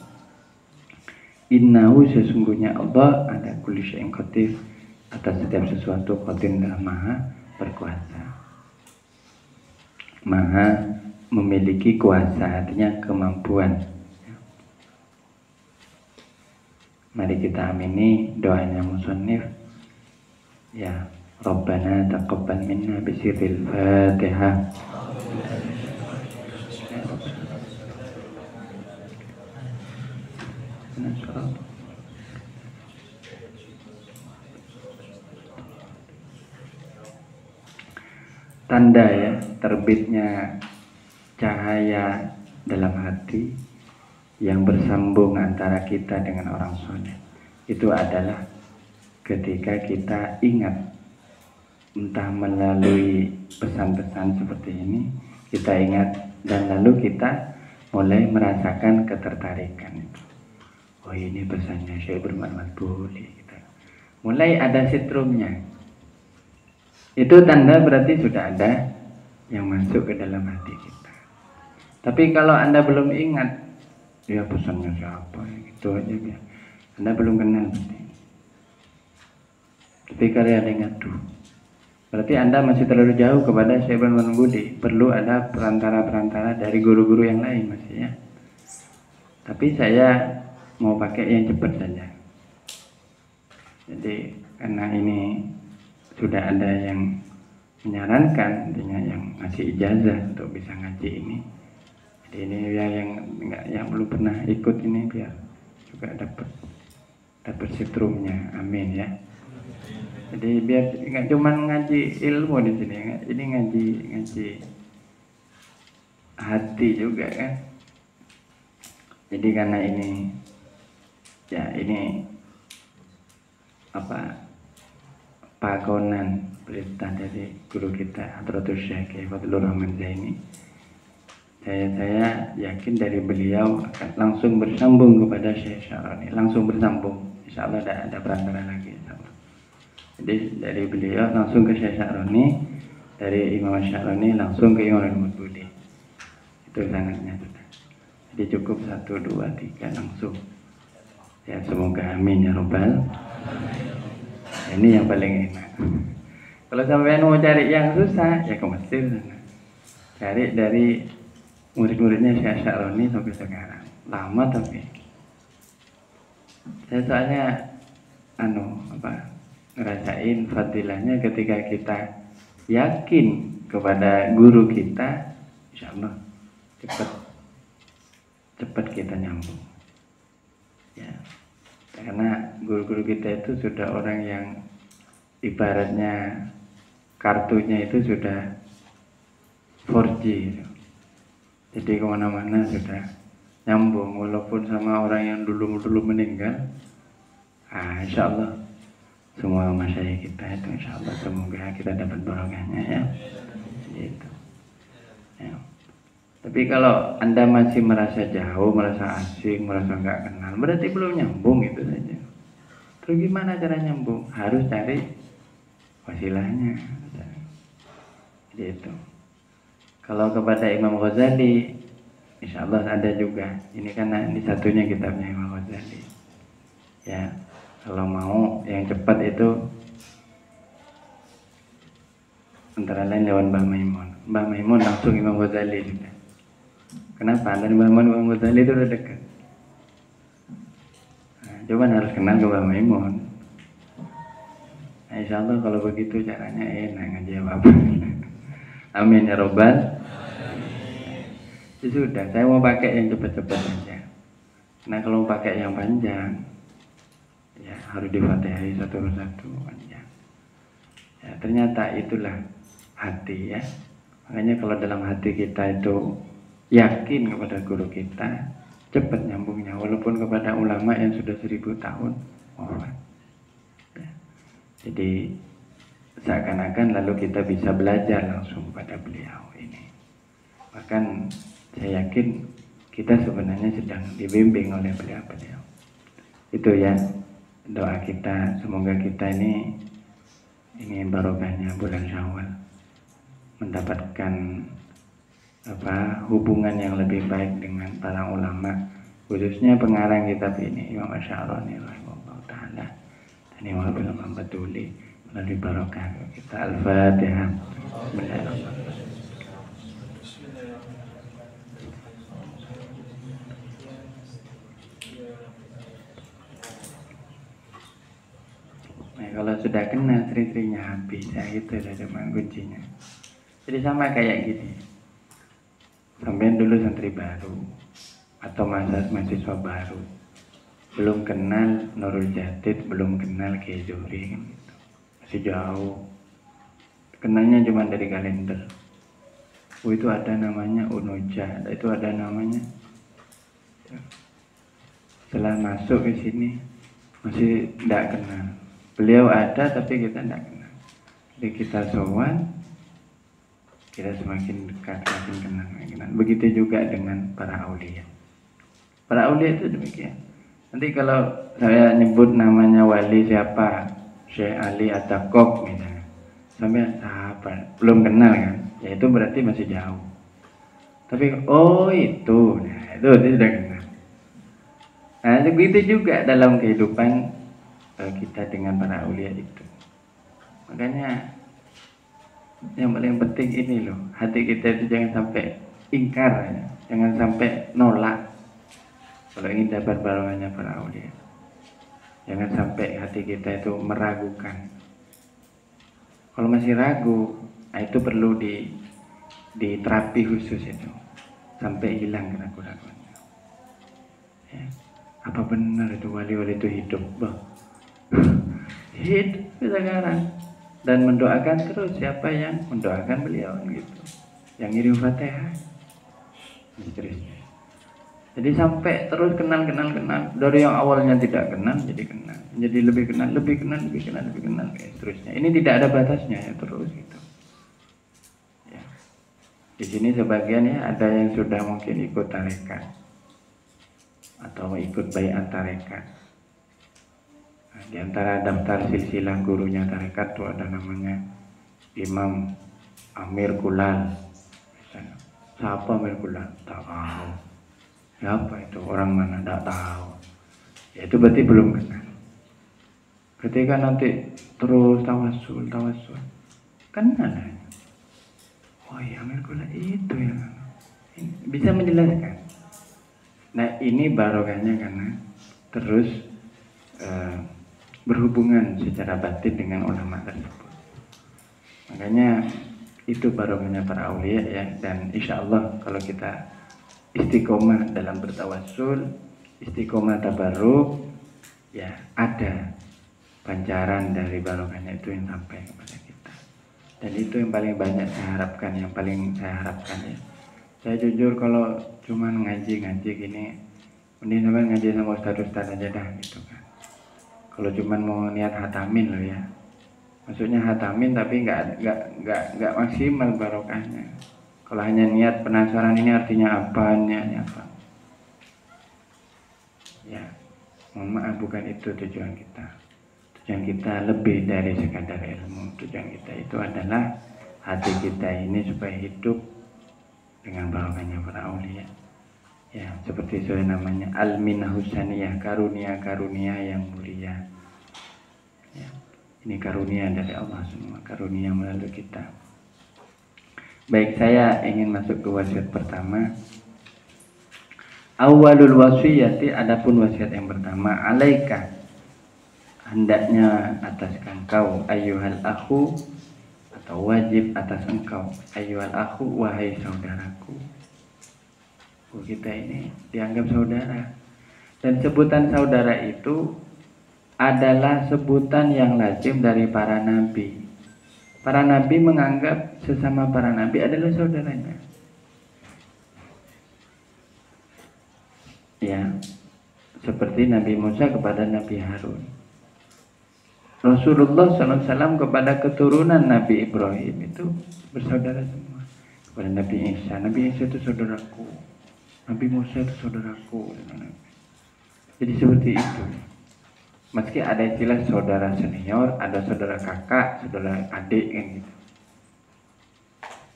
Innahu, sesungguhnya Allah, ada kulli syai'in qadir, atas setiap sesuatu, qadir, dan maha berkuasa, maha memiliki kuasa, artinya kemampuan. Mari kita amini doanya musannif. Ya, Rabbana taqabbal minna bisirril Fatihah. tanda ya terbitnya cahaya dalam hati yang bersambung antara kita dengan orang soleh. Itu adalah ketika kita ingat, entah melalui pesan-pesan seperti ini, kita ingat dan lalu kita mulai merasakan ketertarikan itu. Oh, ini pesannya Syekh Muhammad Budi. Gitu. Mulai ada setrumnya. Itu tanda berarti sudah ada yang masuk ke dalam hati kita. Tapi kalau Anda belum ingat, ya pesannya siapa, gitu aja ya. Anda belum kenal berarti. Tapi kalau ada yang ngadu, berarti Anda masih terlalu jauh kepada Syekh Muhammad Budi. Perlu ada perantara-perantara dari guru-guru yang lain masih ya. Tapi saya mau pakai yang cepat saja. Jadi karena ini sudah ada yang menyarankan, intinya yang ngasih ijazah untuk bisa ngaji ini. Jadi ini ya yang belum pernah ikut ini biar juga dapat setrumnya. Amin ya. Jadi biar nggak cuma ngaji ilmu di sini, ini ngaji hati juga kan. Jadi karena ini ya ini pakonan perintah dari guru kita Hadratus Syekh Fadlur Rahman Zaini. Saya yakin dari beliau akan langsung bersambung kepada Syekh Syaroni, langsung bersambung. Insya Allah ada perantara lagi. Jadi dari beliau langsung ke Syekh Syaroni, dari Imam Syaroni langsung ke Imam Muhammad Budi. Itu sangatnya sudah. Jadi cukup 1, 2, 3 langsung. Ya semoga amin ya robbal. Ini yang paling enak. Kalau sampai mau cari yang susah ya ke Mesir sana. Cari dari murid-muridnya Syekh Syaroni sampai sekarang. Lama tapi. Saya soalnya ngerasain fadilahnya ketika kita yakin kepada guru kita, insya Allah cepat kita nyambung. Ya, karena guru-guru kita itu sudah orang yang ibaratnya kartunya itu sudah 4G. Jadi kemana-mana sudah nyambung, walaupun sama orang yang dulu meninggal. Insya Allah semua masyayikh kita itu insya Allah semoga kita dapat barokahnya ya. Gitu. Ya. Tapi kalau Anda masih merasa jauh, merasa asing, merasa nggak kenal, berarti belum nyambung itu saja. Terus gimana cara nyambung? Harus cari wasilahnya. Gitu. Kalau kepada Imam Ghazali, insya Allah ada juga. Ini karena ini satunya kitabnya Imam Ghazali. Ya. Kalau mau yang cepat itu antara lain lewat Mbah Maimun. Mbah Maimun langsung Imam Ghazali juga. Kenapa? Dan Imam Ghazali itu udah dekat. Coba harus kenal ke Mbah Maimun. Insya Allah kalau begitu caranya enak ngaji apa-apa. Amin ya robbal. Ya sudah, saya mau pakai yang cepat-cepat saja. Nah kalau mau pakai yang panjang, ya harus difatihai satu persatu panjang. Ya ternyata itulah hati ya. Makanya kalau dalam hati kita itu yakin kepada guru kita, cepat nyambungnya. Walaupun kepada ulama yang sudah 1000 tahun wafat. Ya. Jadi seakan-akan lalu kita bisa belajar langsung pada beliau ini. Bahkan saya yakin kita sebenarnya sedang dibimbing oleh beliau-beliau. Itu ya. Doa kita semoga kita ini barokahnya bulan Syawal mendapatkan hubungan yang lebih baik dengan para ulama, khususnya pengarang kitab ini Imam Syaroni rahimahullah taala dan Imam Muhammad Budi melalui barokah kita. Al-Fatihah. Bismillahirrahmanirrahim. Kalau sudah kena sering-seringnya habis, ya itu lah cuman kuncinya. Jadi sama kayak gini, sampean dulu santri baru atau mahasiswa baru, belum kenal Nurul Jadid, belum kenal Kiai Zuhri kan gitu. Masih jauh. kenalnya cuma dari kalender. Itu ada namanya Unuja, itu ada namanya. Setelah masuk ke sini masih tidak kenal. Beliau ada tapi kita tidak kenal. Jadi kita sowan, kita semakin dekat, semakin kenal, semakin kenal. Begitu juga dengan para aulia. Para aulia itu demikian. Nanti kalau saya nyebut namanya wali siapa, Syekh Ali At-Taqoq misalnya, sampai sahabat belum kenal kan, ya itu berarti masih jauh. Tapi oh itu, nah itu sudah kenal. Nah begitu juga dalam kehidupan kita dengan para aulia itu. Makanya yang paling penting ini loh, hati kita itu jangan sampai ingkar, ya. Jangan sampai nolak kalau ingin dapat barokahnya para aulia. Jangan sampai hati kita itu meragukan. Kalau masih ragu, nah itu perlu di terapi khusus itu sampai hilang keraguan-keraguannya. Ya. Apa benar itu wali-wali itu hidup? Bah. Hidup sekarang. Dan mendoakan terus siapa yang mendoakan beliau gitu, yang ngirim Fatihah seterusnya. Jadi sampai terus kenal dari yang awalnya tidak kenal jadi kenal, menjadi lebih kenal seterusnya. Ini tidak ada batasnya ya, terus gitu. Ya. Di sini sebagian ya ada yang sudah mungkin ikut tarekat atau ikut baiat tarekat. Di antara daftar silsilah gurunya tarekat itu ada namanya Imam Amir Kulal. Siapa Amir Kulal? Tak tahu. Siapa itu? Orang mana? Tak tahu. Ya itu berarti belum kenal. Ketika nanti terus tawasul, kenal. Oh iya Amir Kulal itu ya. Bisa menjelaskan. Nah ini barokahnya karena terus berhubungan secara batin dengan ulama tersebut. Makanya itu barokahnya para aulia ya. Dan insya Allah kalau kita istiqomah dalam bertawassul, istiqomah tabarruk, ya ada pancaran dari barokahnya itu yang sampai kepada kita. Dan itu yang paling banyak saya harapkan, ya. Saya jujur kalau cuma ngaji gini, mending sampai ngaji sama ustaz aja dah gitu kan. Kalau cuma mau niat hatamin loh ya, maksudnya hatamin tapi nggak maksimal barokahnya. Kalau hanya niat penasaran ini artinya apa, niatnya apa, ya mohon maaf bukan itu tujuan kita. Tujuan kita lebih dari sekadar ilmu. Tujuan kita itu adalah hati kita ini supaya hidup dengan barokahnya para aulia. Ya, seperti soal namanya al-minah husaniyah, karunia yang mulia. Ya, ini karunia dari Allah semua, karunia melalui kita. Baik, saya ingin masuk ke wasiat pertama. Awalul wasiyati, adapun wasiat yang pertama, alaika, hendaknya atas engkau, ayyuhal akhu, atau wajib atas engkau, ayyuhal akhu, wahai saudaraku. Kita ini dianggap saudara, dan sebutan saudara itu adalah sebutan yang lazim dari para nabi. Para nabi menganggap sesama para nabi adalah saudaranya. Ya, seperti Nabi Musa kepada Nabi Harun, Rasulullah SAW kepada keturunan Nabi Ibrahim itu bersaudara semua. Kepada Nabi Isa itu saudaraku, Nabi Musa itu saudaraku. Jadi seperti itu. Meski ada istilah saudara senior, ada saudara kakak, saudara adik kan gitu.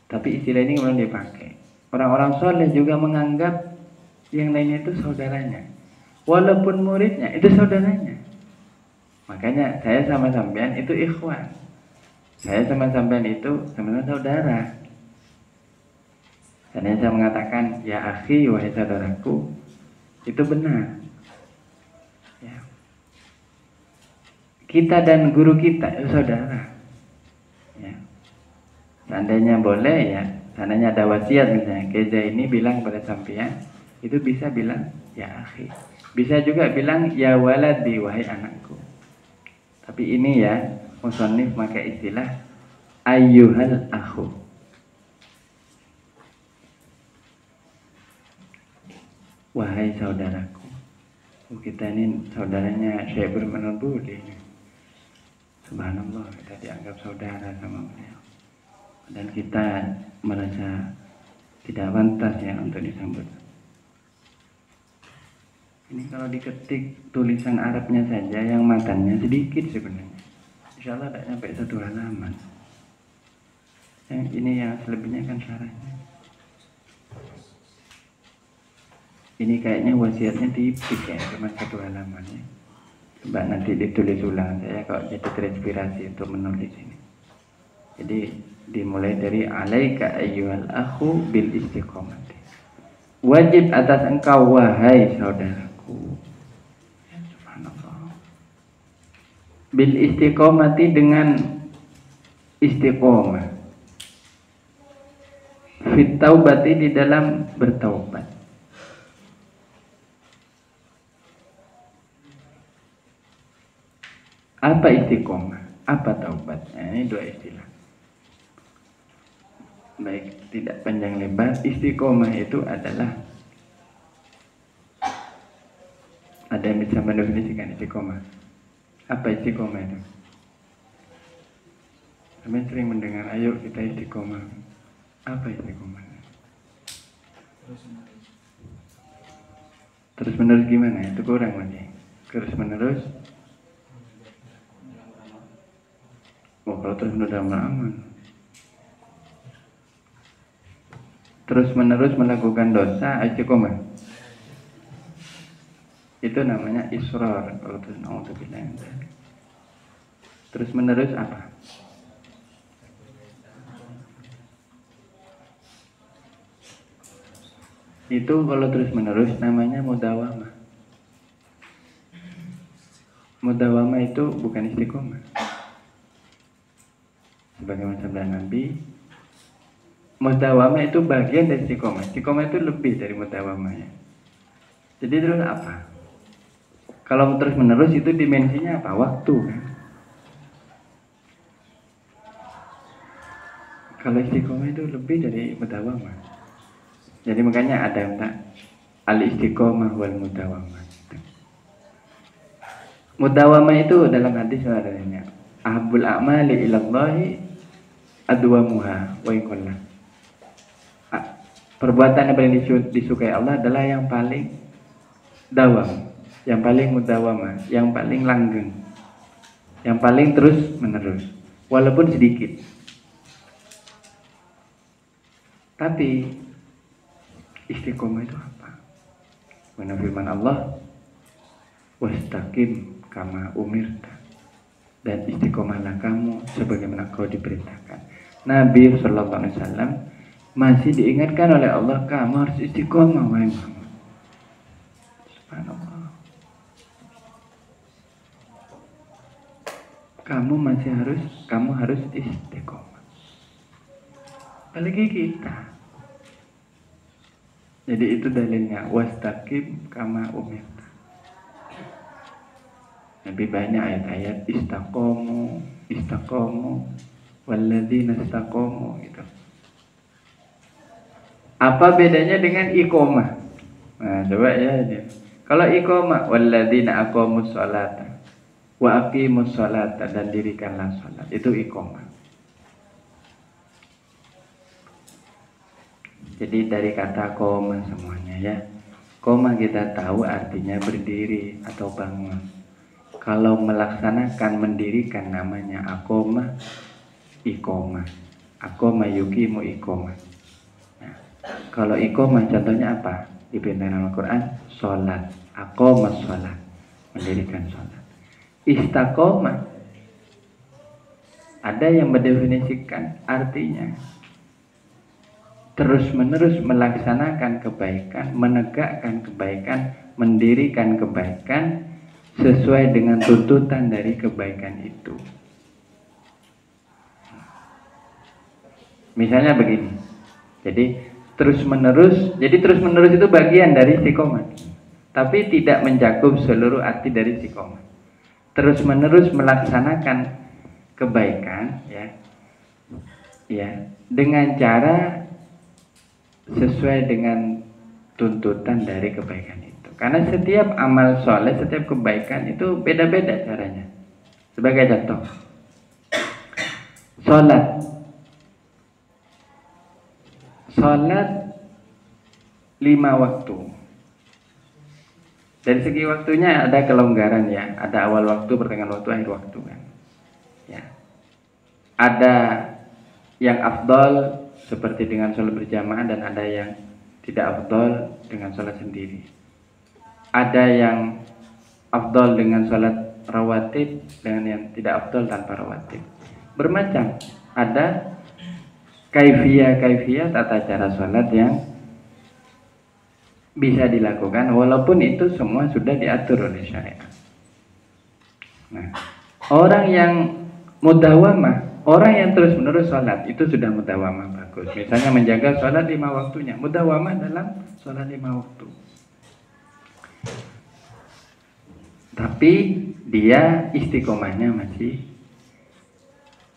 Tapi istilah ini kemudian dipakai. Orang-orang soleh juga menganggap yang lainnya itu saudaranya. Walaupun muridnya itu saudaranya. Makanya saya sama sampean itu ikhwan. Saya sama sampean itu sama-sama saudara. Dan saya mengatakan ya akhi, wahai saudaraku, itu benar. Ya. Kita dan guru kita itu saudara. Ya. Seandainya boleh ya, seandainya ada wasiat misalnya, Keza ini bilang pada sampean, itu bisa bilang ya akhi. Bisa juga bilang ya waladi, wahai anakku. Tapi ini ya, musannif pakai istilah ayyuhal akhu. Wahai saudaraku. Kita ini saudaranya Syekh Burhanuddin Budi. Subhanallah, kita dianggap saudara sama beliau. Dan kita merasa tidak pantas ya untuk disambut. Ini kalau diketik tulisan Arabnya saja yang matanya sedikit sebenarnya. Insya Allah tidak sampai 1 halaman. Yang ini yang selebihnya kan syarahnya. Ini kayaknya wasiatnya tipis ya, cuma 1 halaman ya. Coba nanti ditulis ulang, saya kok jadi terinspirasi untuk menulis ini. Jadi dimulai dari alaika ayyuhal akhu bil istiqomati. Wajib atas engkau wahai saudaraku. Subhanallah. Bil istiqomati dengan istiqomah. Fit taubati di dalam bertaubat. Apa istiqomah? Apa taubat? Nah, ini 2 istilah. Baik, tidak panjang lebar. Istiqomah itu adalah, ada yang bisa mendefinisikan istiqomah? Apa istiqomah itu? Kami sering mendengar, ayo kita istiqomah. Apa istiqomah? Terus menerus gimana? Itu kurang lagi. Terus menerus. Oh, kalau terus menerus dalam aman. Terus menerus melakukan dosa istiqomah. Itu namanya israr. Kalau terus menerus apa? Itu kalau terus menerus namanya mudawamah. Mudawamah itu bukan istiqomah. Sebagaimana sabda Nabi, mudawamah itu bagian dari istiqomah. Istiqomah itu lebih dari mudawamah ya. Jadi terus apa? Kalau terus menerus itu dimensinya apa? Waktu kan? Kalau istiqomah itu lebih dari mudawamah. Jadi makanya ada yang tak al-istiqomah wal mudawamah. Mudawamah itu dalam hadis adanya ahabul a'mali ilallahi adwamuha wa iqalla. Perbuatan yang paling disukai Allah adalah yang paling dawam, yang paling mudawamah, yang paling langgeng, yang paling terus menerus, walaupun sedikit. Tapi istiqomah itu apa? Mana firman Allah, wastaqim kama umirta, dan istiqomahlah kamu sebagaimana kau diperintahkan. Nabi Sallallahu Alaihi Wasallam masih diingatkan oleh Allah, kamu harus istiqomah wahai Muhammad. Subhanallah. Kamu harus istiqomah. Apalagi kita. Jadi itu dalilnya, wastaqim kama umirta. Lebih banyak ayat-ayat istaqomu walladzina istaqomu gitu. Apa bedanya dengan iqomah? Nah, coba ya ini. Kalau iqomah walladzina aqamus sholata wa aqimus sholata, dan dirikanlah salat, itu iqomah. Jadi dari kata qoma semuanya ya. Qoma kita tahu artinya berdiri atau bangun. Kalau melaksanakan mendirikan namanya aqomah, iqomah. Aqomah yuqimu iqomah. Nah, kalau iqomah contohnya apa? Diperintahkan Al-Quran, sholat. Aqomah sholat, mendirikan sholat. Istaqomah, ada yang mendefinisikan artinya terus menerus melaksanakan kebaikan, menegakkan kebaikan, mendirikan kebaikan sesuai dengan tuntutan dari kebaikan itu. Misalnya begini, jadi terus menerus itu bagian dari istiqomah, tapi tidak mencakup seluruh arti dari istiqomah. Terus menerus melaksanakan kebaikan ya, ya, dengan cara sesuai dengan tuntutan dari kebaikan itu. Karena setiap amal soleh, setiap kebaikan itu beda-beda caranya. Sebagai contoh, sholat 5 waktu. Dari segi waktunya ada kelonggaran ya, ada awal waktu, pertengahan waktu, akhir waktu kan. Ya. Ada yang afdol seperti dengan sholat berjamaah dan ada yang tidak afdol dengan sholat sendiri. Ada yang afdol dengan sholat rawatib dengan yang tidak afdol tanpa rawatib. Bermacam. Ada kaifiyah tata cara sholat yang bisa dilakukan walaupun itu semua sudah diatur oleh syariat. Nah, orang yang mudawamah, orang yang terus menerus sholat itu sudah mudawamah bagus. Misalnya menjaga sholat 5 waktunya, mudawamah dalam sholat 5 waktu. Tapi dia istiqomahnya masih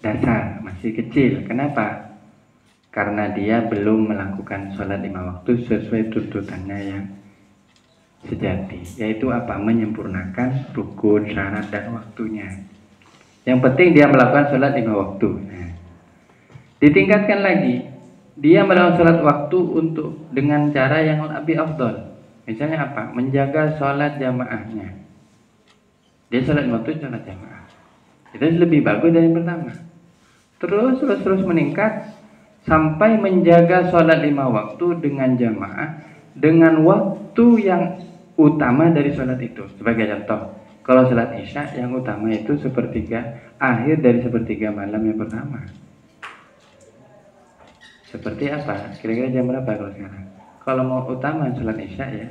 dasar, masih kecil. Kenapa? Karena dia belum melakukan sholat 5 waktu sesuai tuntutannya yang sejati. Yaitu apa? Menyempurnakan rukun, syarat, dan waktunya. Yang penting dia melakukan sholat 5 waktu. Nah, ditingkatkan lagi, dia melakukan sholat waktu untuk dengan cara yang lebih afdol. Misalnya apa? Menjaga sholat jamaahnya. Dia sholat waktu, sholat jamaah. Itu lebih bagus dari yang pertama. Terus meningkat sampai menjaga sholat 5 waktu dengan jamaah dengan waktu yang utama dari sholat itu. Sebagai contoh, kalau sholat isya yang utama itu sepertiga akhir dari sepertiga malam yang pertama. Seperti apa? Kira-kira jam berapa kalau sekarang? Kalau mau utama sholat isya ya,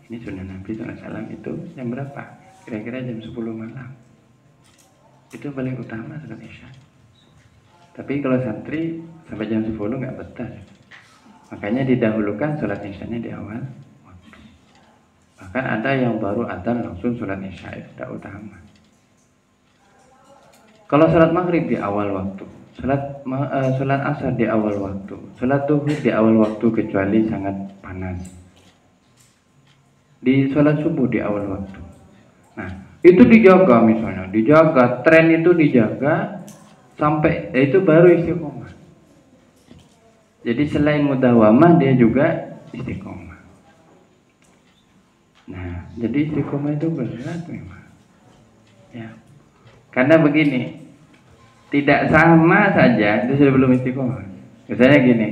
ini sunnah Nabi SAW itu jam berapa? Kira-kira jam 10 malam. Itu paling utama sholat isya. Tapi kalau santri sampai jam 10 nggak betah. Makanya didahulukan sholat isyanya di awal waktu. Bahkan ada yang baru adzan langsung sholat isya, itu tidak utama. Kalau sholat maghrib di awal waktu, sholat asar di awal waktu, sholat zuhur di awal waktu kecuali sangat panas. Di sholat subuh di awal waktu. Nah, itu dijaga misalnya, dijaga, tren itu dijaga sampai itu baru istiqomah. Jadi selain mudawamah dia juga istiqomah. Nah, jadi istiqomah itu berat memang. Ya. Karena begini, tidak sama saja itu sudah belum istiqomah. Misalnya gini,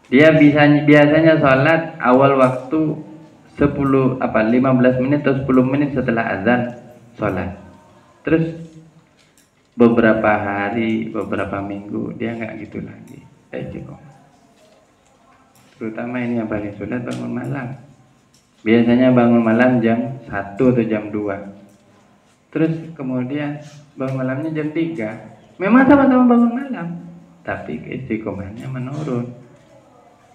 dia biasanya sholat awal waktu 15 menit atau 10 menit setelah azan sholat. Terus beberapa hari, beberapa minggu dia nggak gitu lagi. Istiqomah. Terutama ini yang paling sulit bangun malam. Biasanya bangun malam jam 1 atau jam 2. Terus kemudian bangun malamnya jam 3. Memang sama-sama bangun malam, tapi istiqomahnya menurun.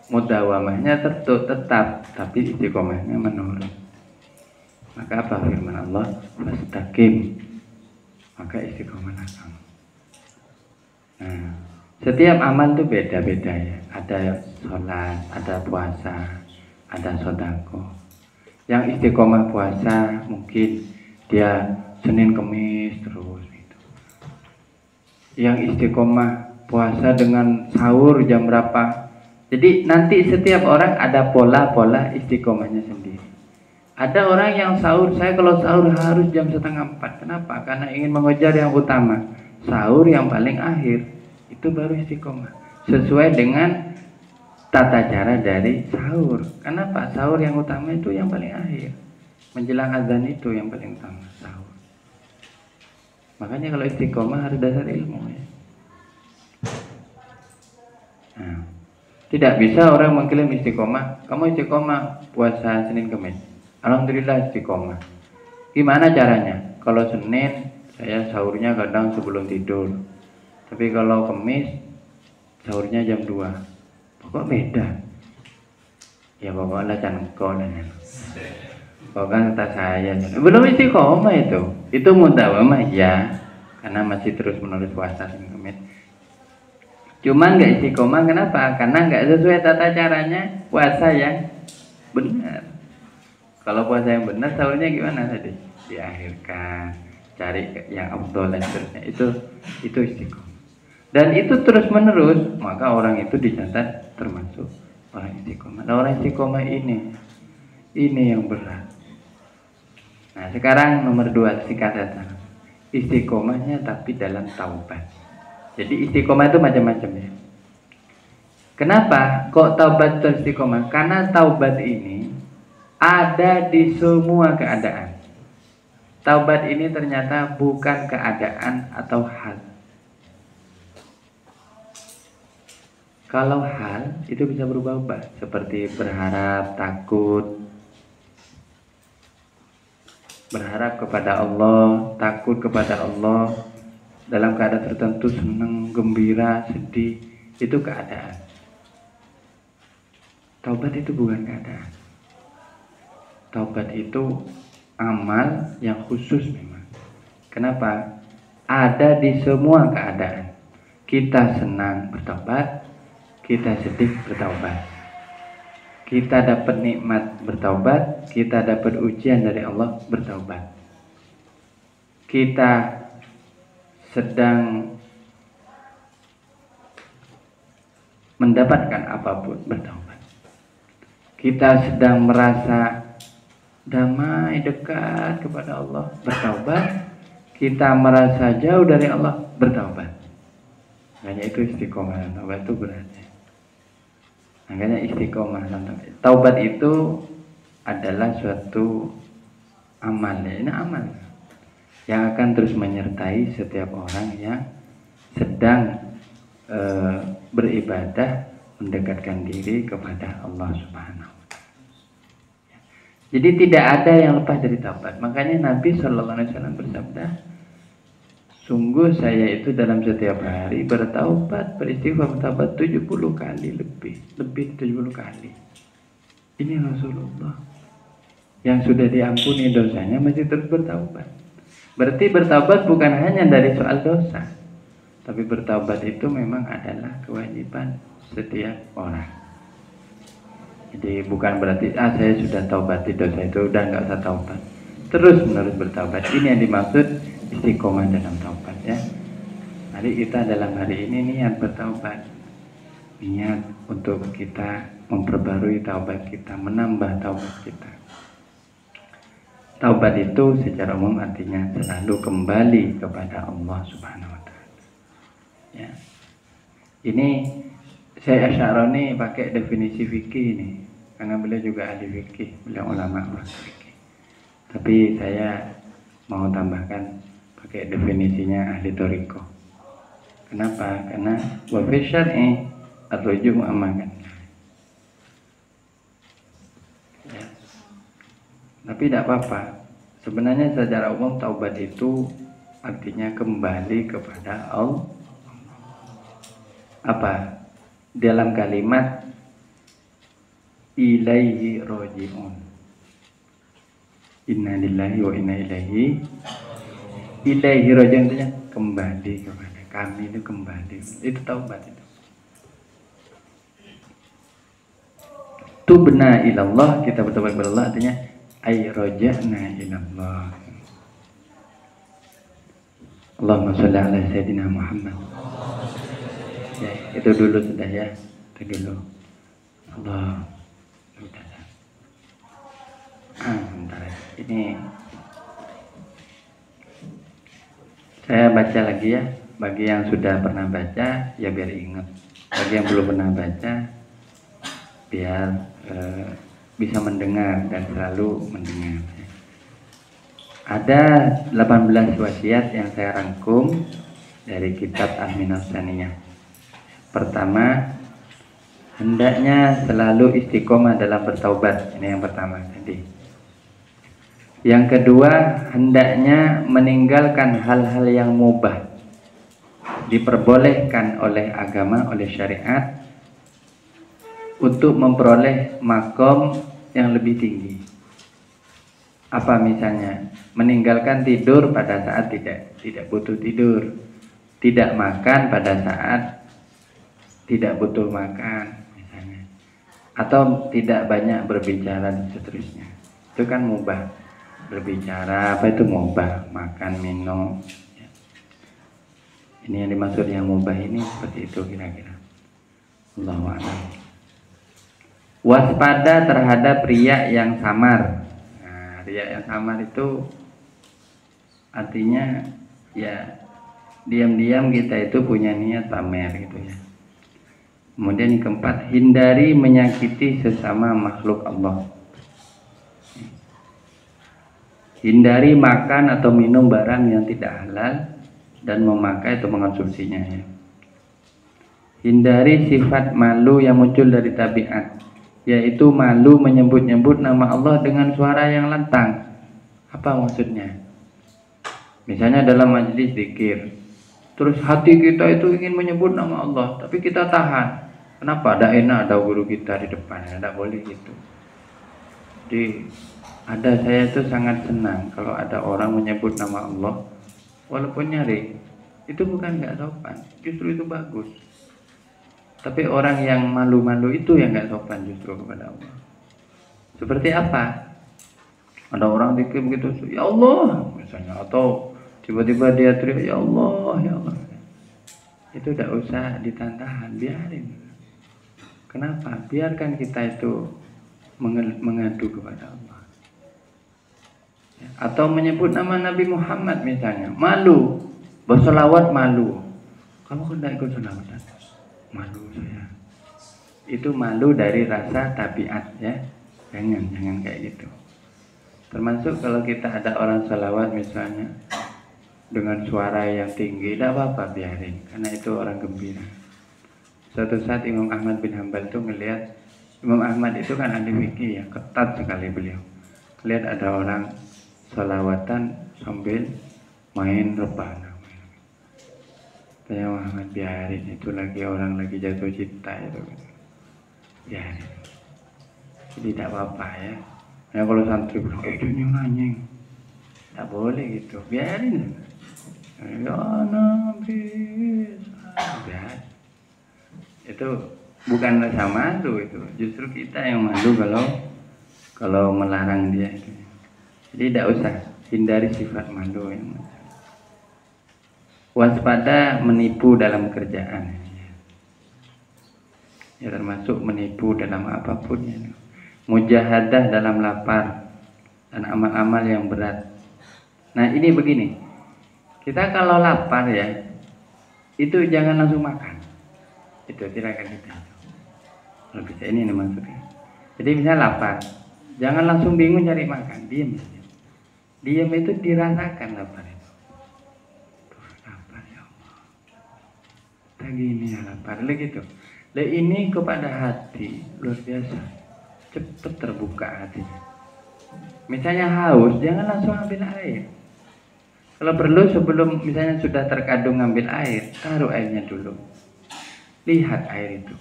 Mudawamahnya tetap, tapi istiqomahnya menurun. Maka apa firman Allah? Fastaqim. Maka istiqomahlah kamu. Nah, setiap amal itu beda-beda ya. Ada sholat, ada puasa, ada sedekah. Yang istiqomah puasa mungkin dia Senin Kemis terus gitu. Yang istiqomah puasa dengan sahur jam berapa. Jadi nanti setiap orang ada pola-pola istiqomahnya sendiri. Ada orang yang sahur, saya kalau sahur harus jam 3:30. Kenapa? Karena ingin mengejar yang utama. Sahur yang paling akhir. Itu baru istiqomah. Sesuai dengan tata cara dari sahur. Kenapa? Sahur yang utama itu yang paling akhir. Menjelang azan itu yang paling utama, sahur. Makanya kalau istiqomah harus dasar ilmu ya. Nah, tidak bisa orang mengklaim istiqomah. Kamu istiqomah puasa Senin Kemis. Alhamdulillah istiqomah. Gimana caranya? Kalau Senin saya sahurnya kadang sebelum tidur. Tapi kalau Kemis sahurnya jam 2. Pokok beda. Ya pokoknya cangkol. Pokoknya kata saya. Belum istiqomah itu. Itu mudawamah ya. Karena masih terus menerus puasa Senin Kemis. Cuma nggak istiqomah, kenapa? Karena nggak sesuai tata caranya puasa yang benar. Kalau puasa yang benar, sahurnya gimana tadi? Diakhirkan, cari yang afdol dan seterusnya. Itu istiqomah. Dan itu terus menerus, maka orang itu dicatat termasuk orang istiqomah. Nah, orang istiqomah ini yang berat. Nah, sekarang nomor 2 singkatan. Istiqomahnya tapi dalam taubat. Jadi istiqomah itu macam-macam ya. Kenapa kok taubat itu istiqomah? Karena taubat ini ada di semua keadaan. Taubat ini ternyata bukan keadaan atau hal. Kalau hal itu bisa berubah-ubah, seperti berharap, takut, berharap kepada Allah, takut kepada Allah, dalam keadaan tertentu senang, gembira, sedih, itu keadaan. Taubat itu bukan keadaan. Taubat itu amal yang khusus memang. Kenapa? Ada di semua keadaan. Kita senang bertaubat, kita sedih bertaubat. Kita dapat nikmat bertaubat, kita dapat ujian dari Allah bertaubat. Kita sedang mendapatkan apapun bertaubat. Kita sedang merasa damai, dekat kepada Allah bertaubat. Kita merasa jauh dari Allah bertaubat. Makanya itu istiqomah, taubat itu beratnya. Makanya istiqomah, taubat itu adalah suatu amal ya, ini amal yang akan terus menyertai setiap orang yang sedang beribadah, mendekatkan diri kepada Allah Subhanahu wa Ta'ala. Jadi tidak ada yang lepas dari taubat. Makanya Nabi SAW bersabda, sungguh saya itu dalam setiap hari bertaubat, beristighfar, bertaubat 70 kali lebih 70 kali. Ini Rasulullah yang sudah diampuni dosanya masih terus bertaubat. Berarti bertaubat bukan hanya dari soal dosa, tapi bertaubat itu memang adalah kewajiban setiap orang. Jadi bukan berarti saya sudah taubat di dosa itu udah nggak usah taubat, terus menerus bertaubat. Ini yang dimaksud istiqomah dalam taubat ya. Mari kita dalam hari ini niat bertaubat, niat untuk kita memperbarui taubat kita, menambah taubat kita. Taubat itu secara umum artinya selalu kembali kepada Allah Subhanahu wa Ta'ala ya. Ini saya Asy'arani pakai definisi fikih ini karena beliau juga ahli fikih, beliau ulama fikih. Tapi saya mau tambahkan pakai definisinya ahli thariqah. Kenapa? Karena wa fi syar'i ar-ruju' amakan. Ya. Tapi tidak apa-apa. Sebenarnya secara umum taubat itu artinya kembali kepada Allah. Apa? Dalam kalimat ilaihi roji'un. Inna lillahi wa inna ilaihi roji'un itu kembali kepada kami, itu kembali. Itu taubat itu. Tubna ilallah, kita bertobat kepada Allah artinya ay roja'na ilallah. Allahumma sholli ala sayyidina Muhammad. Ya, itu dulu sudah ya. Itu dulu. Allah. Bentar. Ini saya baca lagi ya. Bagi yang sudah pernah baca ya biar ingat. Bagi yang belum pernah baca biar bisa mendengar dan selalu mendengar. Ada 18 wasiat yang saya rangkum dari kitab Al-Minhaj Tsaniyah. Pertama, hendaknya selalu istiqomah dalam bertaubat. Ini yang pertama tadi. Yang kedua, hendaknya meninggalkan hal-hal yang mubah, diperbolehkan oleh agama, oleh syariat, untuk memperoleh makom yang lebih tinggi. Apa misalnya? Meninggalkan tidur pada saat tidak butuh tidur, tidak makan pada saat tidak butuh makan misalnya, atau tidak banyak berbicara dan seterusnya, itu kan mubah. Berbicara apa itu mubah, makan minum ya. Ini yang dimaksud yang mubah ini seperti itu kira-kira. Allahu a'lam. Waspada terhadap riya yang samar. Nah, riya yang samar itu artinya ya diam-diam kita itu punya niat pamer gitu ya. Kemudian yang keempat, hindari menyakiti sesama makhluk Allah. Hindari makan atau minum barang yang tidak halal dan memakai atau mengonsumsinya ya. Hindari sifat malu yang muncul dari tabiat, yaitu malu menyebut-nyebut nama Allah dengan suara yang lantang. Apa maksudnya? Misalnya dalam majelis zikir, terus hati kita itu ingin menyebut nama Allah, tapi kita tahan. Kenapa? Ada enak ada guru kita di depan, tidak boleh gitu. Jadi saya itu sangat senang kalau ada orang menyebut nama Allah, walaupun nyari, itu bukan nggak sopan, justru itu bagus. Tapi orang yang malu-malu itu yang nggak sopan justru kepada Allah. Seperti apa? Ada orang zikir begitu, ya Allah misalnya, atau tiba-tiba dia teriak ya Allah, ya Allah. Itu tidak usah ditahan, biarin. Kenapa? Biarkan kita itu mengadu kepada Allah. Atau menyebut nama Nabi Muhammad misalnya, malu, berselawat malu. Kamu kan tidak ikut selawat? Malu saya. Itu malu dari rasa tabiat ya. Jangan kayak gitu. Termasuk kalau kita ada orang selawat misalnya dengan suara yang tinggi, tidak apa-apa, biarin, karena itu orang gembira. Suatu saat Imam Ahmad bin Hanbal itu melihat, Imam Ahmad itu kan ahli fikih ya, ketat sekali beliau. Lihat ada orang selawatan sambil main rebana. Saya Muhammad, biarin, itu lagi orang lagi jatuh cinta itu. Biarin. Jadi tidak apa-apa ya. Ya kalau santri bilang, ini anjing, tidak boleh gitu, biarin. Ya Nabi, biar. Itu bukan rasa malu itu, justru kita yang malu kalau melarang dia itu. Jadi tidak usah, hindari sifat malu yang macam. Waspada menipu dalam kerjaan. Ya termasuk menipu dalam apapun ya. Mujahadah dalam lapar dan amal-amal yang berat. Nah ini begini, kita kalau lapar ya, itu jangan langsung makan. Itu silakan kita. Kalau bisa ini maksudnya. Jadi misalnya lapar, jangan langsung bingung cari makan, diam. Diam itu dirasakan lapar itu. Lapar ya Allah. Tak gini ya lapar, gitu. Ini kepada hati luar biasa, cepat terbuka hatinya. Misalnya haus, jangan langsung ambil air. Kalau perlu sebelum misalnya sudah terkadung ambil air, taruh airnya dulu. Lihat air itu.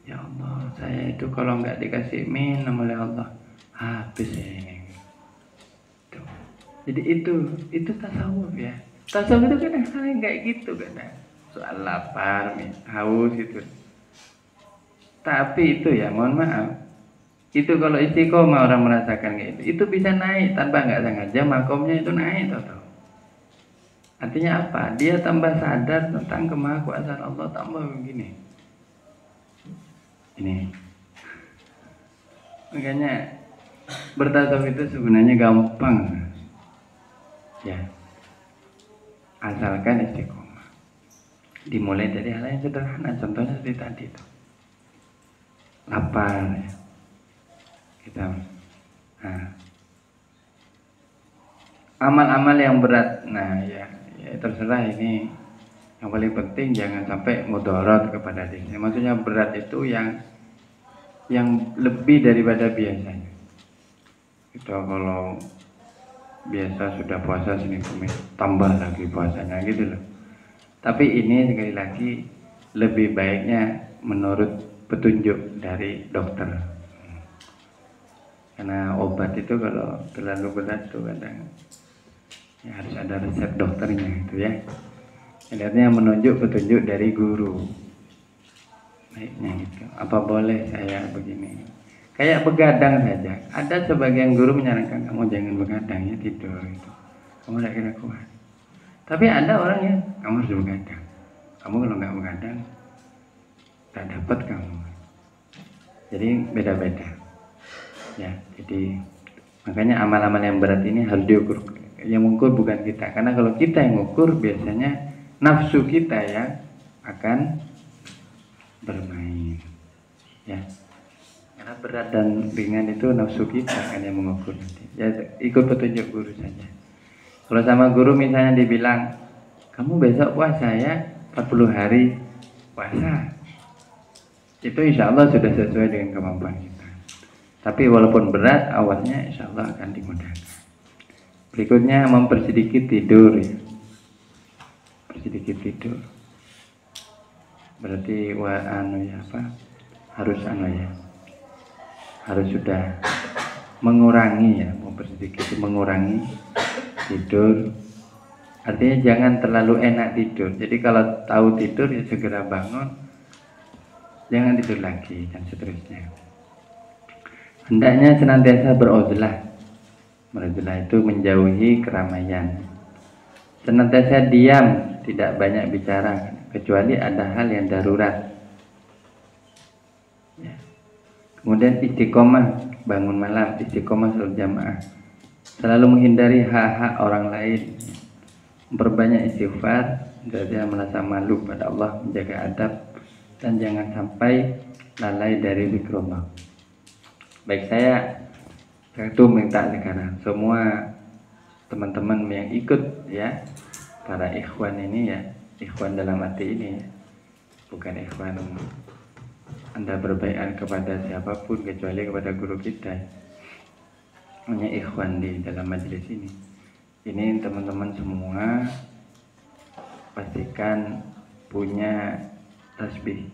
Ya Allah, saya itu kalau nggak dikasih minum oleh Allah, habis ini. Tuh. Jadi itu tasawuf ya. Tasawuf itu kan hal yang kayak gitu kan. Soal lapar, haus itu. Tapi itu ya, mohon maaf. Itu kalau istiqomah orang merasakan kayak itu bisa naik tanpa nggak sengaja, makomnya itu naik total. Artinya apa? Dia tambah sadar tentang kemahakuasaan Allah, tambah begini. Ini. Makanya bertasawuf itu sebenarnya gampang. Ya. Asalkan istiqomah. Dimulai dari hal yang sederhana, contohnya seperti tadi itu. Lapar ya. Kita amal-amal yang berat, nah ya terserah ini. Yang paling penting jangan sampai mudarat kepada diri. Maksudnya berat itu yang lebih daripada biasanya. Itu kalau biasa sudah puasa Senin Kamis, tambah lagi puasanya gitu loh. Tapi ini sekali lagi lebih baiknya menurut petunjuk dari dokter. Karena obat itu kalau terlalu berat tuh kadang ya harus ada resep dokternya gitu ya. Artinya menunjuk petunjuk dari guru. baiknya gitu. Apa boleh saya begini? Kayak begadang saja. Ada sebagian guru menyarankan kamu jangan begadang ya, tidur itu. Kamu tidak kira kuat. Tapi ada orang yang kamu harus begadang. Kamu kalau nggak begadang, tak dapat kamu. Jadi beda-beda. Ya, jadi makanya amal-amal yang berat ini harus diukur. Yang mengukur bukan kita, karena kalau kita yang mengukur biasanya nafsu kita yang akan bermain. Ya, karena berat dan ringan itu nafsu kita kan yang mengukur nanti. Ya, ikut petunjuk guru saja. Kalau sama guru misalnya dibilang, kamu besok puasa ya, 40 hari puasa, itu insya Allah sudah sesuai dengan kemampuan kita. Tapi walaupun berat, awalnya insya Allah akan dimudahkan. Berikutnya mempersedikit tidur ya. Persedikit tidur. Berarti harus sudah mengurangi ya, mempersedikit mengurangi tidur. Artinya jangan terlalu enak tidur. Jadi kalau tahu tidur ya segera bangun, jangan tidur lagi dan seterusnya. Hendaknya senantiasa beruzlah. Beruzlah itu menjauhi keramaian. Senantiasa diam, tidak banyak bicara, kecuali ada hal yang darurat. Ya. Kemudian istiqomah, bangun malam, istiqomah sholat jamaah. Selalu menghindari hak-hak orang lain. Memperbanyak istighfar, tidak merasa malu pada Allah, menjaga adab, dan jangan sampai lalai dari zikrullah. Baik, saya itu minta sekarang semua teman-teman yang ikut ya, para ikhwan ini ya, ikhwan dalam arti ini ya, bukan ikhwan Anda berbaiat kepada siapapun kecuali kepada guru kita, hanya ikhwan di dalam majelis ini. Ini teman-teman semua pastikan punya tasbih.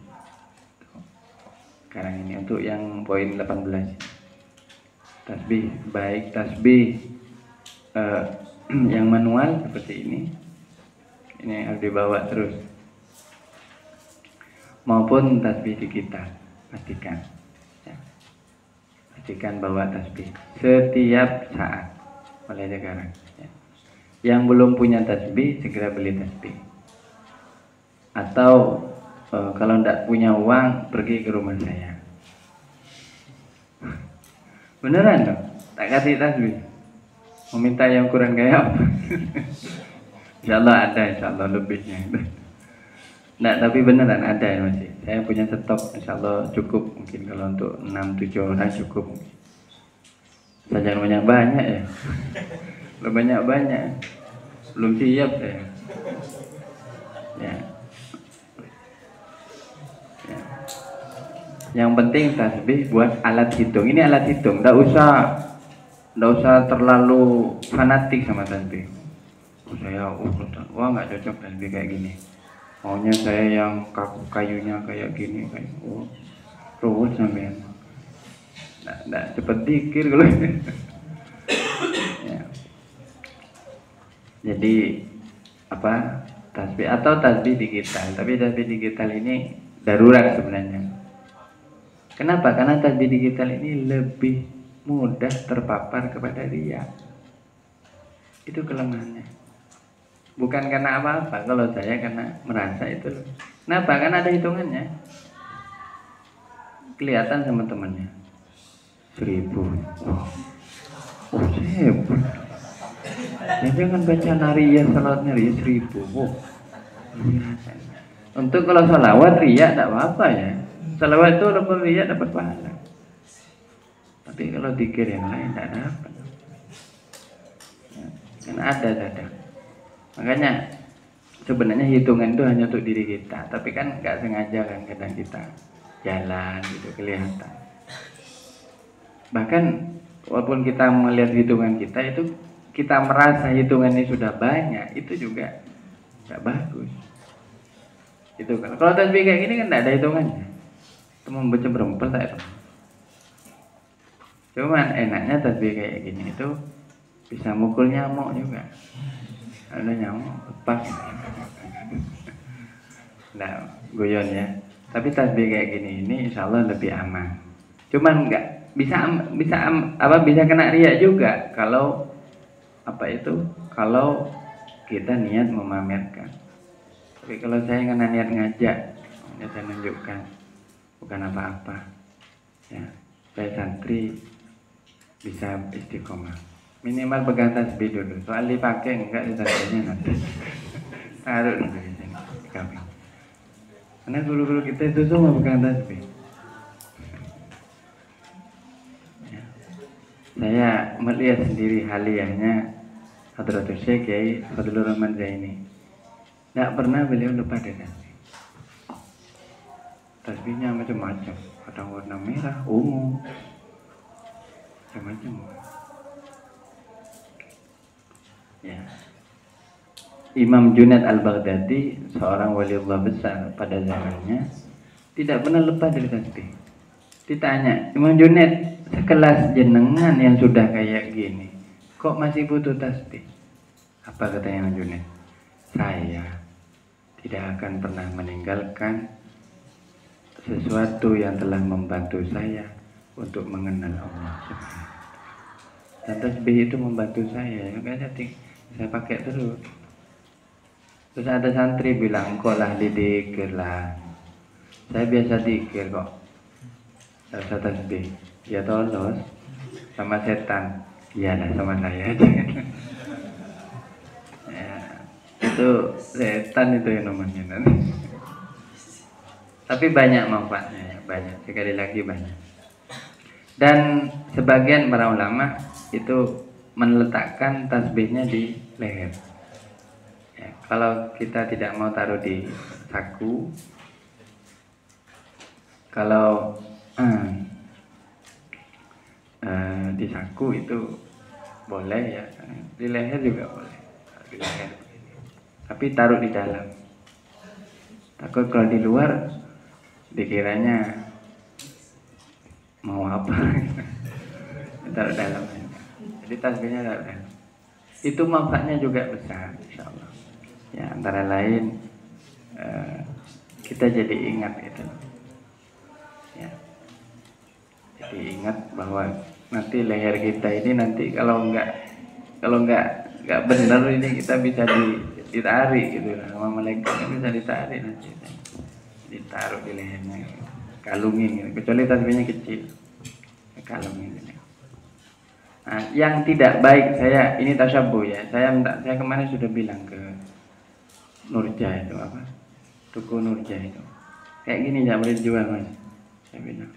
Sekarang ini untuk yang poin 18. Tasbih, baik tasbih yang manual seperti ini harus dibawa terus, maupun tasbih digital. Pastikan ya. Pastikan bawa tasbih setiap saat mulai sekarang ya. Yang belum punya tasbih segera beli tasbih, atau kalau tidak punya uang pergi ke rumah saya. Beneran dong, tak kasih tasbih. Meminta yang kurang kayak apa? Insya Allah ada, insya Allah lebihnya. Nah, tapi beneran ada ya masih. Saya punya stok, insya Allah cukup. Mungkin kalau untuk 6-7 orang cukup. Saya jangan banyak-banyak ya. Belum banyak-banyak. Belum siap saya. Ya. Yang penting tasbih buat alat hitung. Ini alat hitung, nggak usah terlalu fanatik sama tasbih. Saya wah nggak cocok tasbih kayak gini. Maunya saya yang kayunya kayak gini, kayak ruwet sampean. Nggak cepet dikir kalau. Ya. Jadi tasbih atau tasbih digital. Tapi tasbih digital ini darurat sebenarnya. Kenapa? Karena tasbih digital ini lebih mudah terpapar kepada riya. Itu kelemahannya. Bukan karena apa-apa. Kalau saya karena merasa itu. Kenapa? Karena ada hitungannya. Kelihatan sama temannya. 1000. Oh, 1000. Ya, jangan baca nariyah, salatnya riya 1000. Untuk kalau salawat riya tidak apa-apa ya. Salawat itu walaupun riya dapat pahala. Tapi kalau zikir yang lain tidak dapat. Kan ada kadang. Makanya sebenarnya hitungan itu hanya untuk diri kita. Tapi kan nggak sengaja kan kadang kita jalan gitu kelihatan. Bahkan walaupun kita melihat hitungan kita itu, kita merasa hitungan ini sudah banyak, itu juga nggak bagus. Itu kan. Kalau tasbih kayak gini kan tidak ada hitungannya. Itu membaca berempel tak itu. Cuman enaknya tasbih kayak gini itu bisa mukul nyamuk juga. Ada nyamuk lepas. Nah, guyon ya. Tapi tasbih kayak gini ini insya Allah lebih aman. Cuman nggak bisa kena riya juga kalau kalau kita niat memamerkan. Tapi kalau saya kena niat ngajak, saya menunjukkan bukan apa-apa. Ya, saya santri bisa istiqomah. Minimal pegang tasbih dulu. Soal dipakai enggak tasbihnya nanti. Taruh dulu di sini. Karena guru-guru kita itu semua pegang tasbih. Ya. Saya melihat sendiri haliahnya Hadratus Syekh Kiai Fadlur Rahman Zaini. Tidak pernah beliau lupa dari tasbih. Tasbihnya macam-macam. Kadang warna merah, ungu, macam-macam. Ya. Imam Junaid Al-Baghdadi, seorang waliullah besar pada zamannya, tidak pernah lepas dari tasbih. Ditanya, Imam Junaid, sekelas jenengan yang sudah kayak gini, kok masih butuh tasbih? Apa kata Imam Junaid? Saya tidak akan pernah meninggalkan sesuatu yang telah membantu saya untuk mengenal Allah Subhanahu. Dan tasbih itu membantu saya, makanya saya pakai terus. Terus ada santri bilang, kok lah didikir lah. Saya biasa dikir kok. Rasa tasbih. Ya tolos sama setan. Iyalah sama saya aja. Ya, itu setan itu yang namanya nanti. Tapi banyak manfaatnya, banyak. Sekali lagi banyak. Dan sebagian para ulama itu meletakkan tasbihnya di leher. Ya, kalau kita tidak mau taruh di saku, kalau di saku itu boleh ya, di leher juga boleh, di leher. Tapi taruh di dalam. Takut kalau di luar dikiranya mau apa, taruh dalam. Jadi tasbihnya taruh dalam. Itu manfaatnya juga besar, insya Allah. Ya, antara lain kita jadi ingat itu. Ya. Jadi ingat bahwa nanti leher kita ini nanti kalau nggak benar ini kita bisa ditarik gitu sama malaikat, bisa ditarik nanti, ditaruh di lehernya, kalungin gitu. Kecuali tasbihnya kecil, kalungin gitu. Nah, yang tidak baik saya ini tasyabuh ya. Saya kemarin sudah bilang ke Nurja itu apa? Tuku Nurja itu. Kayak gini jangan boleh jual mas. Saya bilang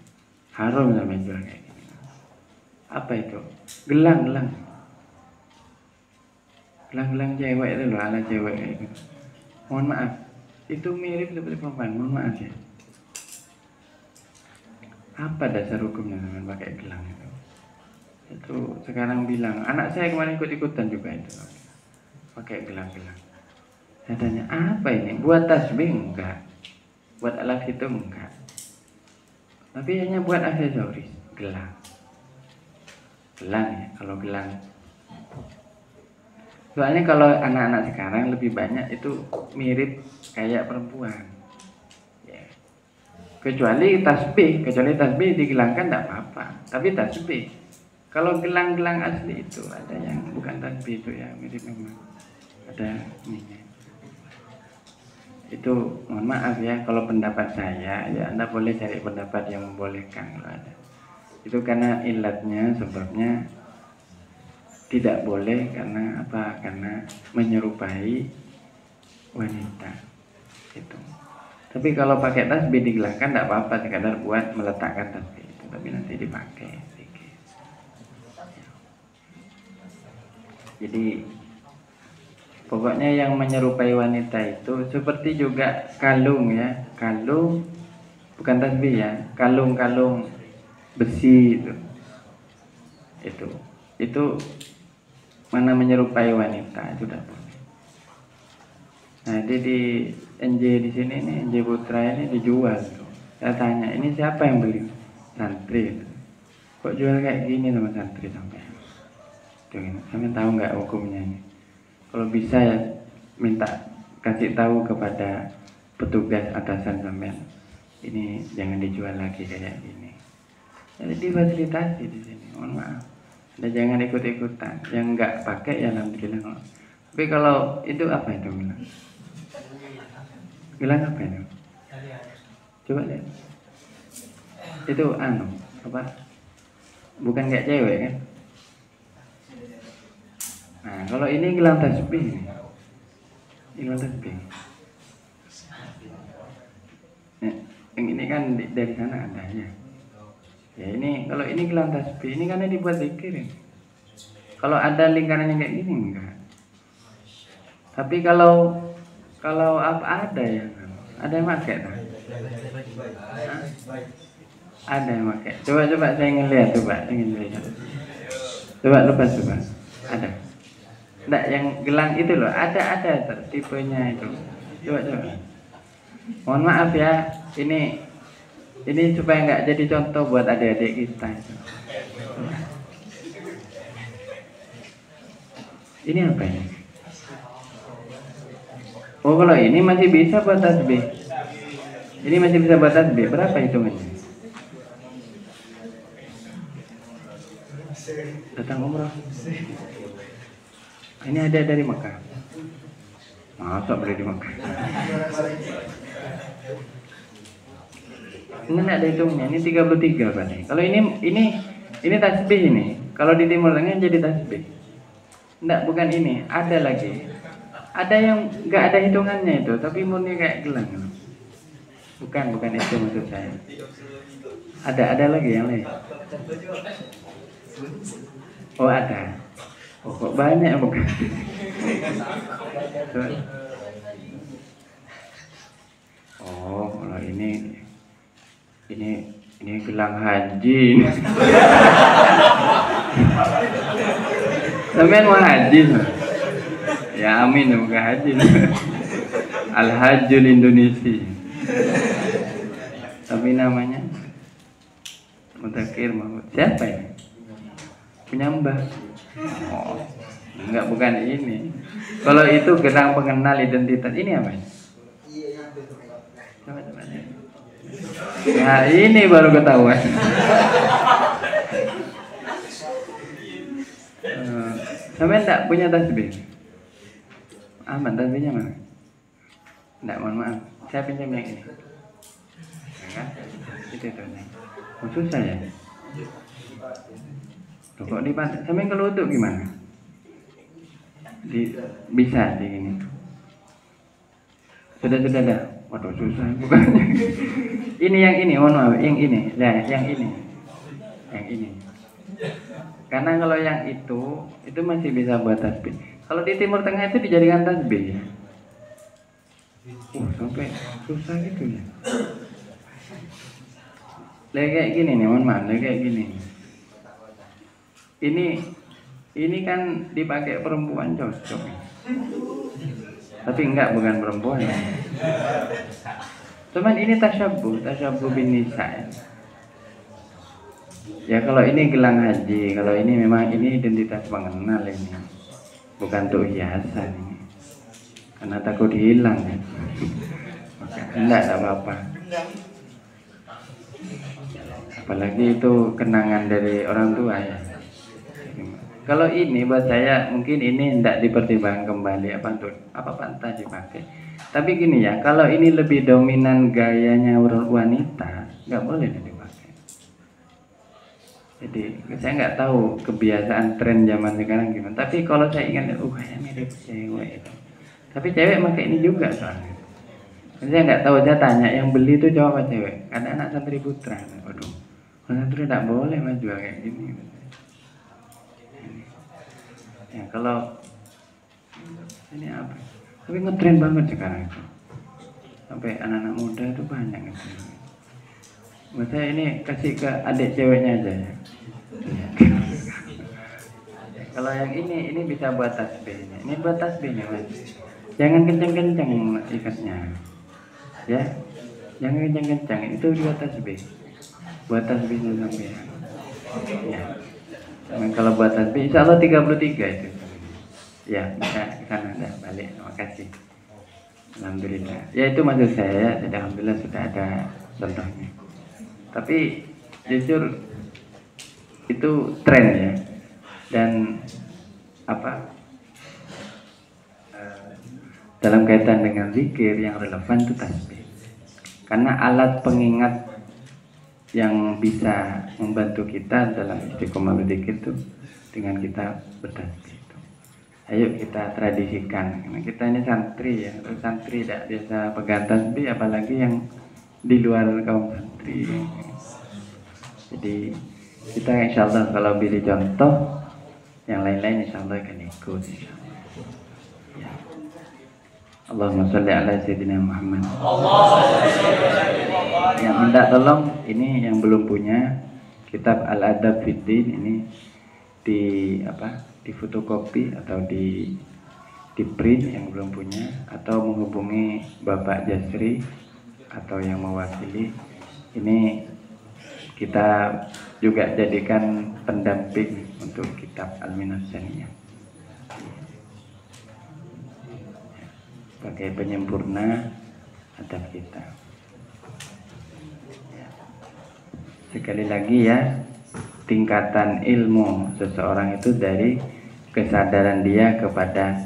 haram sama jual kayak gini. Apa itu? Gelang. Gelang cewek itu loh, ala cewek kayak gitu. Mohon maaf, itu mirip seperti perempuan. Mohon maaf ya. Apa dasar hukumnya dengan pakai gelang itu? Itu sekarang bilang, anak saya kemarin ikut-ikutan juga itu. Pakai gelang-gelang. Saya tanya, apa ini? Buat tasbih enggak? Buat alat itu enggak? Tapi hanya buat aksesoris, gelang. Gelang ya, kalau gelang. Soalnya kalau anak-anak sekarang lebih banyak itu mirip kayak perempuan. Ya. Kecuali tasbih digelangkan enggak apa-apa. Tapi tasbih. Kalau gelang-gelang asli itu ada yang bukan tasbih itu ya, mirip memang. Ada ininya. Itu mohon maaf ya kalau pendapat saya ya Anda boleh cari pendapat yang membolehkan kalau ada. Itu karena ilatnya, sebabnya tidak boleh karena apa? Karena menyerupai wanita itu. Tapi kalau pakai tasbih digelangkan tidak apa-apa, sekadar buat meletakkan tasbih itu, tapi nanti dipakai sedikit. Jadi pokoknya yang menyerupai wanita itu seperti juga kalung ya, kalung bukan tasbih ya, kalung-kalung besi itu mana menyerupai wanita itu tidak boleh. Nah jadi di NJ di sini nih, NJ Putra ini dijual. Saya tanya, ini siapa yang beli? Santri. Kok jual kayak gini sama santri sampai? Kalian tahu nggak hukumnya ini? Kalau bisa ya minta kasih tahu kepada petugas atasan sampean. ini jangan dijual lagi kayak gini. Jadi difasilitasi di sini. Mohon maaf. Dan jangan ikut-ikutan. Yang nggak pakai ya alhamdulillah. Tapi kalau itu apa itu gelang? Gelang apa itu? Coba lihat. Itu apa? Bukan kayak cewek kan? Nah, kalau ini gelang tasbih nih. Ini gelang tasbih. Nah, yang ini kan dari sana ada ya. Ya ini, kalau ini gelang tasbih, ini karena dibuat zikir ya. Kalau ada lingkarannya kayak gini enggak. Tapi kalau apa ada yang pakai tak? Ada yang pakai. Coba saya ingin lihat, Coba lepas coba. Ada. Enggak, yang gelang itu loh, ada tipenya itu. Coba. Mohon maaf ya, ini supaya nggak jadi contoh buat adik-adik kita itu. Ini apa ini? Oh, kalau ini masih bisa buat tasbih. Ini masih bisa buat tasbih. Berapa hitungannya? Datang umroh. Ini ada dari Mekah. Masa beli di Mekah? Ini ada hitungnya. Ini 33 berarti. Kalau ini tasbih ini. Kalau di Timur Tengah jadi tasbih. Enggak, bukan ini. Ada lagi. Ada yang nggak ada hitungannya itu, tapi murni kayak gelang. Bukan itu maksud saya. Ada lagi yang lain. Oh ada. Oh kok banyak bukan? Oh kalau ini gelang haji. Sampean mau haji? Ya amin, bukan haji. Al-Hajjul Indonesia. Tapi namanya Mutakir Mahmud. Siapa ini? Punya Mbah. Oh, enggak, bukan ini. Kalau itu gelang pengenal identitas, ini apa? Coba. Nah, ini baru ketahuan. Sampai enggak punya tasbih? Aman, tasbihnya mana? Enggak, mohon maaf. Saya pinjam yang ini. Ya kan? Itu. Oh, susah ya? Loh, kok dipakai? Sampai kalau untuk gimana? Bisa di ini. Sudah dah. Waduh, susah. Bukan. Ini yang ini, mohon maaf. Yang ini. Nah, yang ini. Karena kalau yang itu masih bisa buat tasbih. Kalau di Timur Tengah itu dijadikan tasbih ya. Sampai susah gitu ya. Kayak gini nih, mohon maaf, kayak gini. Ini kan dipakai perempuan cocok. Tapi enggak, bukan perempuan. Cuman ini tasyabuh bin nisa. Ya kalau ini gelang haji, kalau ini memang ini identitas pengenal ini. Bukan untuk hiasan ini. Karena takut hilang kan. Enggak apa-apa. Apalagi itu kenangan dari orang tua ya. Kalau ini buat saya mungkin ini tidak dipertimbangkan kembali apa pantas dipakai. Tapi gini ya, kalau ini lebih dominan gayanya wanita, nggak boleh dipakai. Jadi saya nggak tahu kebiasaan tren zaman sekarang gimana. Tapi kalau saya ingat, kayaknya mirip cewek. Tapi cewek pakai ini juga soalnya. Saya nggak tahu, saya tanya yang beli itu cowok apa cewek. Ada anak santri putra. Waduh, santri tidak boleh mas jual kayak gini. Ya kalau ini apa? Tapi ngetren banget sekarang itu. Sampai anak-anak muda itu banyak ngetren. Buat saya ini kasih ke adik ceweknya aja ya. Kalau yang ini bisa buat tasbihnya. Ini buat tasbihnya mas. Jangan kencang-kencang ikatnya. Ya, jangan kencang-kencang. Itu buat tasbih. Buat tasbihnya sampai. Ya. Kalau buat tasbih, insya Allah 33 itu. Ya, bisa ke sana dah balik. Terima kasih. Alhamdulillah. Ya itu maksud saya. Alhamdulillah sudah ada contohnya. Tapi jujur itu tren ya, dan dalam kaitan dengan zikir yang relevan itu tasbih, karena alat pengingat yang bisa membantu kita dalam istiqomah berzikir itu dengan kita bertasbih itu. Ayo kita tradisikan, karena kita ini santri ya, santri tidak biasa pegang tasbih, apalagi yang di luar kaum santri. Jadi kita insya Allah kalau beri contoh, yang lain-lain insya Allah akan ikut. Ya. Allahumma sholli ala sayyidina Muhammad. Yang minta tolong ini yang belum punya kitab Al-Adab Fiddin ini di fotokopi atau di print yang belum punya, atau menghubungi Bapak Jasri atau yang mewakili. Ini kita juga jadikan pendamping untuk kitab Al-Minhaj Saniyah sebagai penyempurna adab kita. Sekali lagi ya, tingkatan ilmu seseorang itu dari kesadaran dia kepada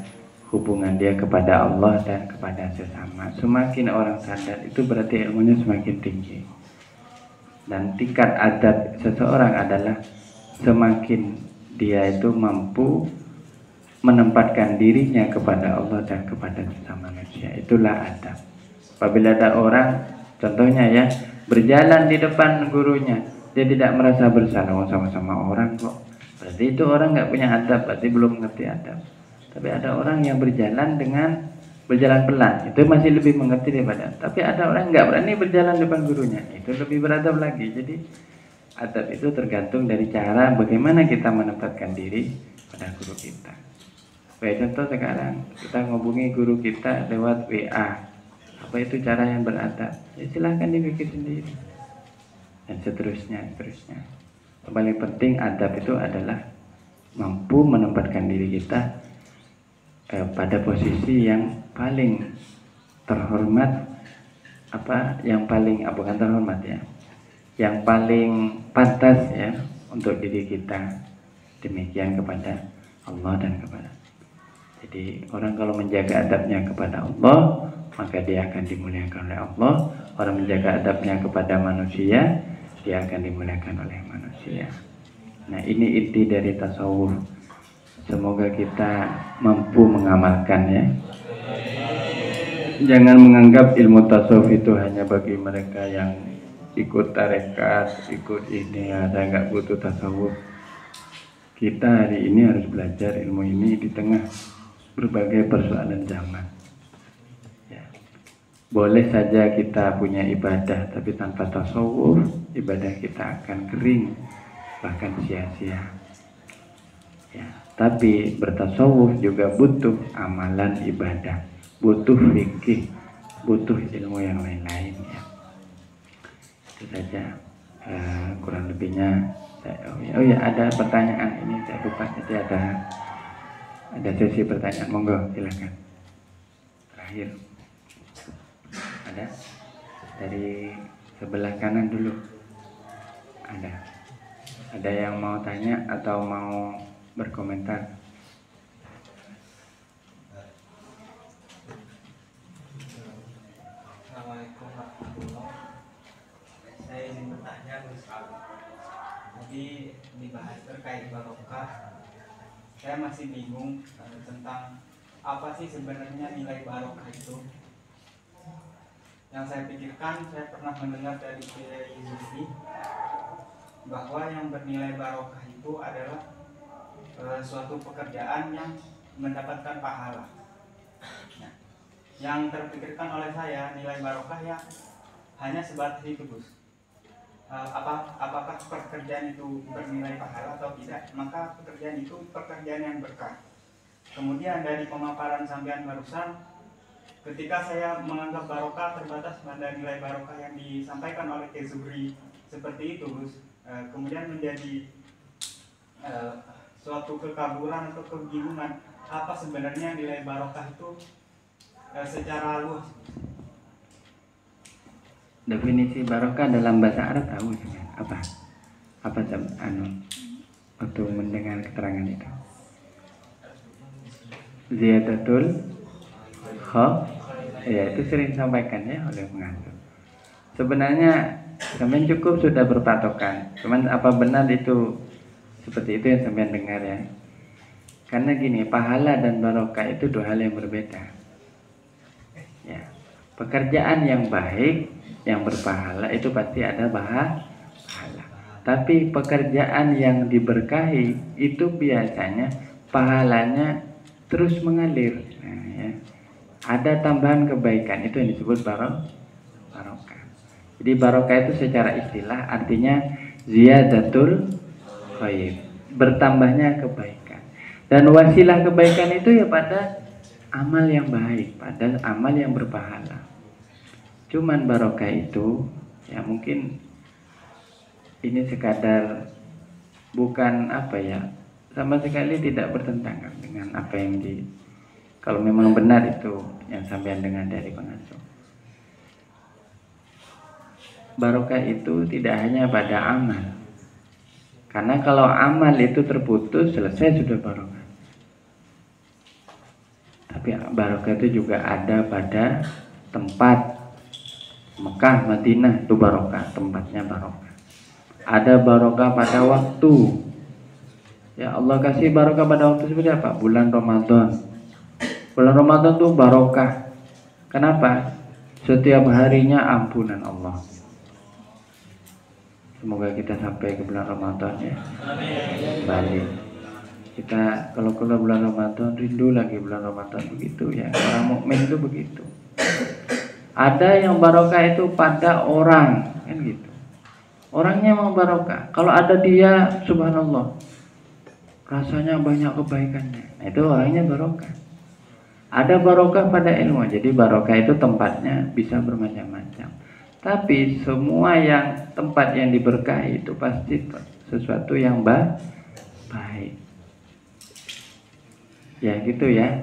hubungan dia kepada Allah dan kepada sesama. Semakin orang sadar itu berarti ilmunya semakin tinggi. Dan tingkat adab seseorang adalah semakin dia itu mampu menempatkan dirinya kepada Allah dan kepada sesama manusia. Itulah adab. Apabila ada orang, contohnya ya, berjalan di depan gurunya, dia tidak merasa bersalah, sama-sama orang kok. Berarti itu orang nggak punya adab, berarti belum mengerti adab. Tapi ada orang yang berjalan pelan, itu masih lebih mengerti daripada. Tapi ada orang nggak berani berjalan depan gurunya, itu lebih beradab lagi. Jadi adab itu tergantung dari cara bagaimana kita menempatkan diri pada guru kita. Kayak contoh sekarang kita ngobungi guru kita lewat WA, apa itu cara yang beradab? Ya silahkan dipikir sendiri, dan seterusnya. Yang paling penting adab itu adalah mampu menempatkan diri kita pada posisi yang paling terhormat, bukan terhormat ya, yang paling pantas ya untuk diri kita. Demikian kepada Allah dan kepada. Jadi orang kalau menjaga adabnya kepada Allah, maka dia akan dimuliakan oleh Allah. Orang menjaga adabnya kepada manusia, dia akan dimuliakan oleh manusia. Nah, ini inti dari tasawuf. Semoga kita mampu mengamalkannya. Jangan menganggap ilmu tasawuf itu hanya bagi mereka yang ikut tarekat, ikut ini, saya nggak butuh tasawuf. Kita hari ini harus belajar ilmu ini di tengah berbagai persoalan zaman. Ya. Boleh saja kita punya ibadah, tapi tanpa tasawuf, ibadah kita akan kering, bahkan sia-sia. Ya. Tapi bertasawuf juga butuh amalan ibadah, butuh fikih, butuh ilmu yang lain-lain. Ya. Itu saja kurang lebihnya. Oh ya, ada pertanyaan ini saya lupa tadi, ada sesi pertanyaan, monggo silakan. Terakhir ada dari sebelah kanan dulu, ada yang mau tanya atau mau berkomentar? Assalamualaikum warahmatullahi wabarakatuh. Saya ingin bertanya, tadi dibahas terkait barokah. Saya masih bingung tentang apa sih sebenarnya nilai barokah itu. Yang saya pikirkan, saya pernah mendengar dari Kiai Zuhri bahwa yang bernilai barokah itu adalah suatu pekerjaan yang mendapatkan pahala. Nah, yang terpikirkan oleh saya, nilai barokah ya hanya sebatas itu, Gus. Apakah pekerjaan itu bernilai pahala atau tidak, maka pekerjaan itu pekerjaan yang berkah. Kemudian dari pemaparan sampean barusan, ketika saya menganggap barokah terbatas pada nilai barokah yang disampaikan oleh Kiai Zuhri seperti itu, Gus, kemudian menjadi suatu kekaburan atau kebingungan apa sebenarnya nilai barokah itu secara luas. Definisi barokah dalam bahasa Arab tahu kan? Apa? Apa waktu mendengar keterangan itu? Ziyadatul ya itu sering disampaikan ya oleh pengasuh. Sebenarnya sampean cukup sudah berpatokan. Cuman apa benar itu seperti itu yang sampean dengar ya? Karena gini, pahala dan barokah itu dua hal yang berbeda. Ya, pekerjaan yang baik, yang berpahala itu pasti ada pahala. Tapi pekerjaan yang diberkahi itu biasanya pahalanya terus mengalir. Nah, ya. Ada tambahan kebaikan, itu yang disebut barokah. Jadi barokah itu secara istilah artinya ziyadatul khair, bertambahnya kebaikan. Dan wasilah kebaikan itu ya pada amal yang baik, pada amal yang berpahala. Cuman barokah itu ya mungkin ini sekadar bukan apa ya, sama sekali tidak bertentangan dengan apa yang kalau memang benar itu yang sampean dengar dari pengasuh. Barokah itu tidak hanya pada amal. Karena kalau amal itu terputus, selesai sudah barokah. Tapi barokah itu juga ada pada tempat. Mekah, Madinah itu barokah, tempatnya barokah. Ada barokah pada waktu. Ya Allah kasih barokah pada waktu seperti apa? Bulan Ramadan. Bulan Ramadan itu barokah. Kenapa? Setiap harinya ampunan Allah. Semoga kita sampai ke bulan Ramadan ya. Balik. Kita kalau keluar bulan Ramadan rindu lagi bulan Ramadan begitu ya. Orang mukmin itu begitu. Ada yang barokah itu pada orang kan gitu. Orangnya mau barokah. Kalau ada dia, subhanallah, rasanya banyak kebaikannya. Nah, itu orangnya barokah. Ada barokah pada ilmu. Jadi barokah itu tempatnya bisa bermacam-macam. Tapi semua yang tempat yang diberkahi itu pasti sesuatu yang baik. Ya gitu ya.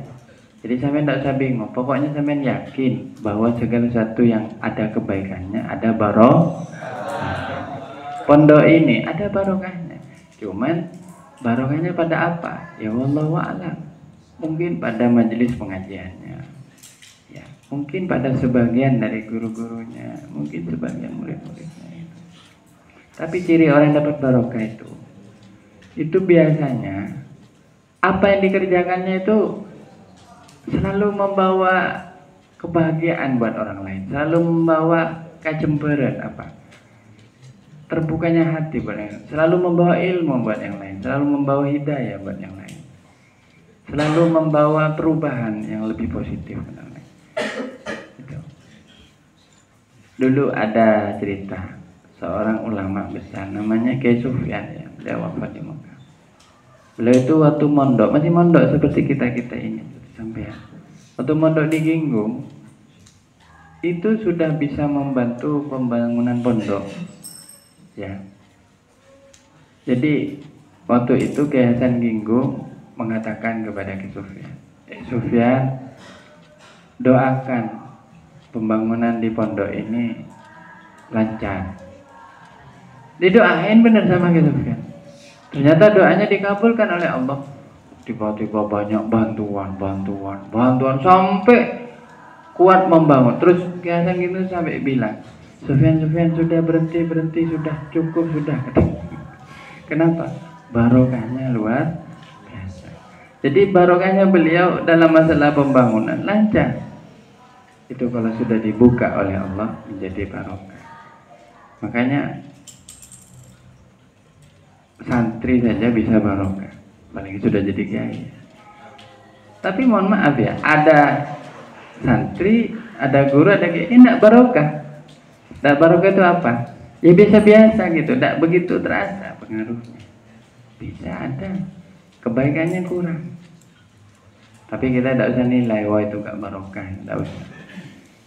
Jadi sampean tidak usah bingung. Pokoknya sampean yakin bahwa segala sesuatu yang ada kebaikannya, ada barokah. Pondok ini ada barokahnya. Cuman barokahnya pada apa? Ya wallahu a'lam. Mungkin pada majelis pengajiannya. Ya, mungkin pada sebagian dari guru-gurunya, mungkin sebagian murid-muridnya. Tapi ciri orang yang dapat barokah itu biasanya apa yang dikerjakannya itu selalu membawa kebahagiaan buat orang lain, selalu membawa kecemburuan terbukanya hati buat yang lain, selalu membawa ilmu buat yang lain, selalu membawa hidayah buat yang lain, selalu membawa perubahan yang lebih positif. Gitu. Dulu ada cerita seorang ulama besar namanya Kiai Sufyan ya, dia wafat di Mekah. Beliau itu waktu mondok, masih mondok seperti kita ini sampai waktu mondok di Ginggung itu sudah bisa membantu pembangunan pondok ya. Jadi waktu itu Kiai Hasan Ginggung mengatakan kepada Kiai Sufyan, Sufyan, doakan pembangunan di pondok ini lancar. Didoain benar sama Kiai Sufyan. Ternyata doanya dikabulkan oleh Allah. Tiba-tiba banyak bantuan sampai kuat membangun. Terus Kiai Hasan gitu sampai bilang, Sufyan sudah berhenti sudah cukup sudah. Kenapa? Barokahnya luar biasa. Jadi barokahnya beliau dalam masalah pembangunan lancar. Itu kalau sudah dibuka oleh Allah menjadi barokah. Makanya santri saja bisa barokah, apalagi sudah jadi kiai. Tapi mohon maaf ya, ada santri, ada guru, ada kiai, tidak barokah. Tidak barokah itu apa? Ya biasa-biasa gitu, tidak begitu terasa pengaruhnya. Bisa ada, kebaikannya kurang. Tapi kita tidak usah nilai, wah itu gak barokah, tidak usah.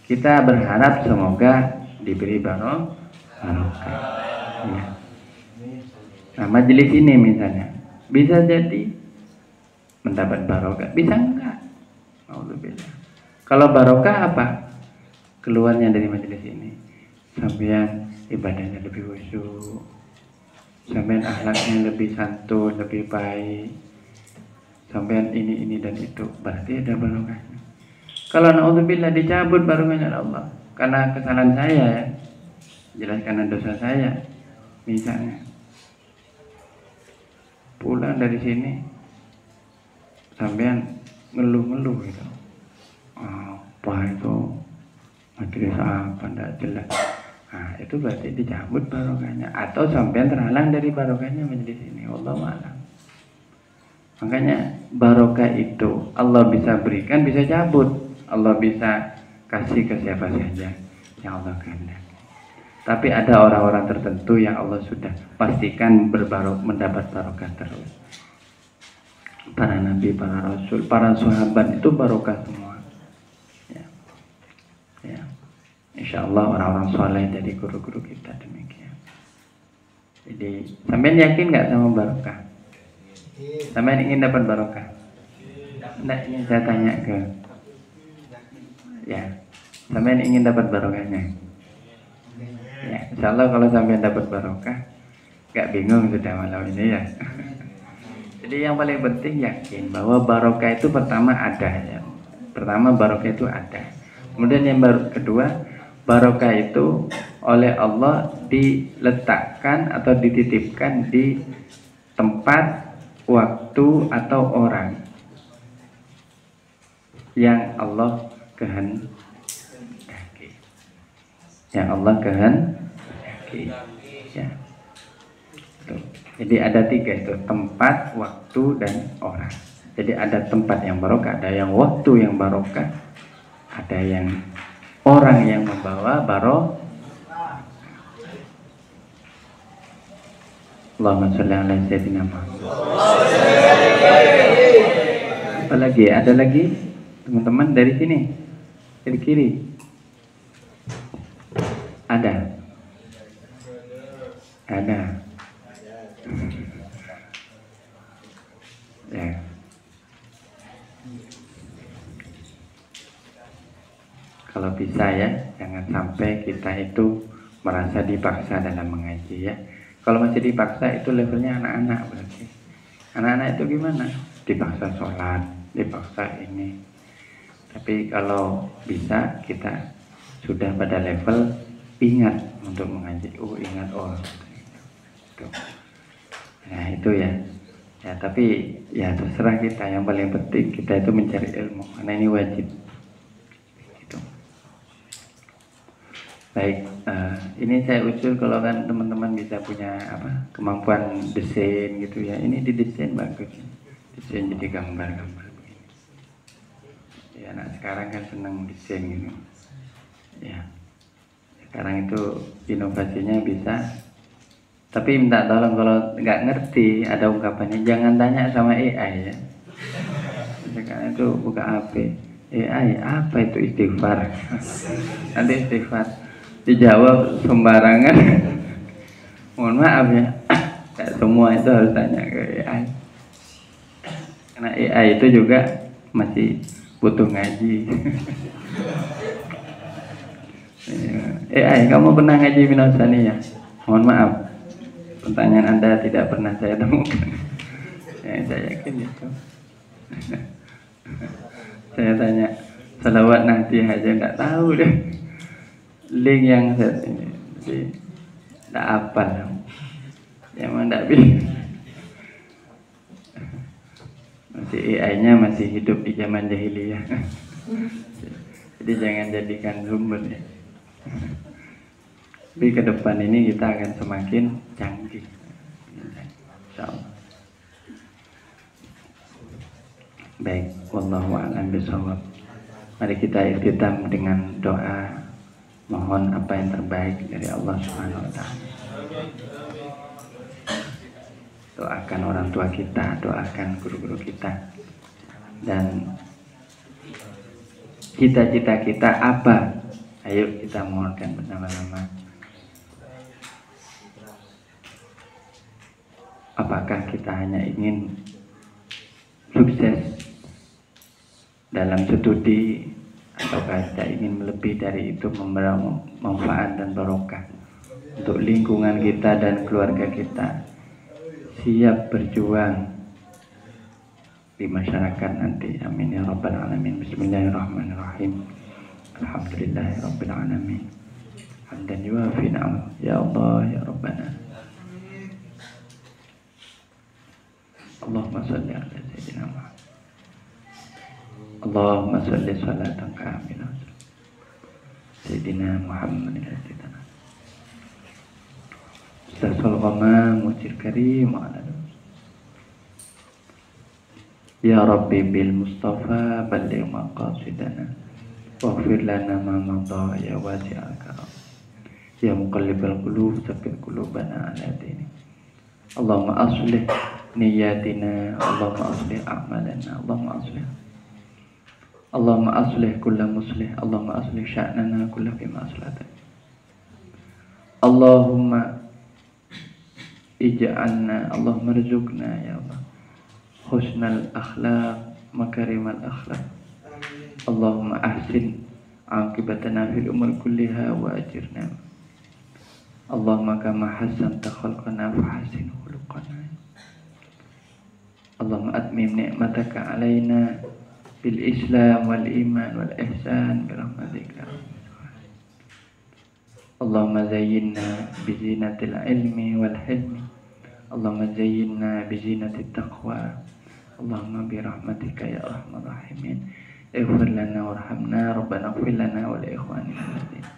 Kita berharap semoga diberi barokah. Ya. Nah majelis ini misalnya bisa jadi mendapat barokah, bisa enggak? Alhamdulillah. Kalau barokah apa? Keluarnya dari majelis ini sampean ibadahnya lebih khusyuk, sampean akhlaknya lebih santun, lebih baik, sampean ini dan itu, berarti ada barokahnya. Kalau naudzubillah dicabut barokahnya Allah karena kesalahan saya ya, jelas karena dosa saya, misalnya pulang dari sini sampean ngeluh-ngeluh gitu, apa itu majelis apa ndak jelas, nah itu berarti dicabut barokahnya, atau sampean terhalang dari barokahnya majelis ini, wallahu a'lam. Makanya barokah itu Allah bisa berikan, bisa cabut, Allah bisa kasih ke siapa saja yang Allah kehendaki. Tapi ada orang-orang tertentu yang Allah sudah pastikan mendapat barokah terus. Para nabi, para rasul, para sahabat itu barokah semua. Ya. Ya. Insya Allah orang-orang soleh jadi guru-guru kita demikian. Jadi sampean yakin nggak sama barokah? Sampean ingin dapat barokah? Nggak, ingin saya tanya ke. Ya, sampean ingin dapat barokahnya? Ya, insya Allah kalau sampai dapat barokah, gak bingung sudah malam ini ya. Jadi yang paling penting yakin bahwa barokah itu pertama ada ya. Pertama barokah itu ada. Kemudian yang kedua, barokah itu oleh Allah diletakkan atau dititipkan di tempat, waktu atau orang yang Allah kehendaki. Yang Allah kehendaki, ya. Tuh. Jadi ada 3 itu, tempat, waktu, dan orang. Jadi ada tempat yang barokah, ada yang waktu yang barokah, ada yang orang yang membawa barokah. Allahumma sholli ala sayyidina Muhammad. Apa lagi? Ada lagi teman-teman dari sini, dari kiri. Ada. Ya. Kalau bisa ya, jangan sampai kita itu merasa dipaksa dalam mengaji ya. Kalau masih dipaksa itu levelnya anak-anak berarti. Anak-anak itu gimana? Dipaksa sholat, dipaksa ini. Tapi kalau bisa kita sudah pada level ingat untuk mengaji, ingat gitu. Nah itu ya. Ya tapi ya terserah kita, yang paling penting kita itu mencari ilmu karena ini wajib. Gitu. Baik, ini saya usul kalau kan teman-teman bisa punya kemampuan desain gitu ya. Ini didesain bagus, desain jadi gambar-gambar begini. Ya anak sekarang kan senang desain gitu. Ya. Sekarang itu inovasinya bisa, tapi minta tolong kalau nggak ngerti ada ungkapannya jangan tanya sama AI ya. Sekarang itu buka HP, AI apa itu istighfar? Nanti istighfar dijawab sembarangan. Mohon maaf ya, nggak semua itu harus tanya ke AI. Karena AI itu juga masih butuh ngaji. Kamu pernah ngaji Minasani ya? Mohon maaf, pertanyaan Anda tidak pernah saya temukan. Ya, saya yakin itu. Saya tanya salawat nanti aja nggak tahu deh. Link yang saya ini, tidak apa, ya memang tidak bisa. Masih AI-nya masih hidup di zaman jahiliyah. Jadi jangan jadikan sumber ya. Tapi ke depan ini kita akan semakin canggih, insyaallah. Baik, wallahu a'lam bishawab. Mari kita ikhtitam dengan doa, mohon apa yang terbaik dari Allah Subhanahu wa taala. Doakan orang tua kita, doakan guru-guru kita, dan cita-cita kita apa? Ayo kita mohonkan bersama-sama. Apakah kita hanya ingin sukses dalam studi, ataukah kita ingin lebih dari itu memberi manfaat dan barokah untuk lingkungan kita dan keluarga kita, siap berjuang di masyarakat nanti. Amin ya rabbal alamin. Bismillahirrahmanirrahim. Alhamdulillahirabbil alamin. Hamdan yuafi ni'amah. Ya Allah ya Rabbana. Allahumma salli ala sayyidina Muhammad. Allahumma salli salatan kamilah sayyidina Muhammad al-Sayyidina Ustazul Ghamam Mujir Karim wa ala Ya Rabbi bil Mustafa balligh maqasidana waghfir lana ma madha ya wasi'al karam ya muqallibal qulub tsabbit qulubana ala dinik. Allahumma aslih niyatina, Allahumma aslih a'malana, Allahumma aslih kulla muslih, Allahumma aslih sya'nana kulla fima aslahta. Allahumma ij'alna, Allahumma rizukna ya Allah husnal akhlaq, makarimal akhlaq. Allahumma ahsin aqibatana fil umur kulliha wa ajirna. Allahumma kama hasanta khalqana fa hassin khuluqana. Allahumma atmim ni'mataka alaina bil islam wal iman wal ihsan bi rahmatika. Allahumma zayyinna bi zinatil ilmi wal hilmi. Allahumma zayyinna bi zinatit taqwa. Allahumma bi rahmatika ya arhamar rahimin. Ighfir lana warhamna, Rabbana ighfir lana wa li ikhwanina alladzina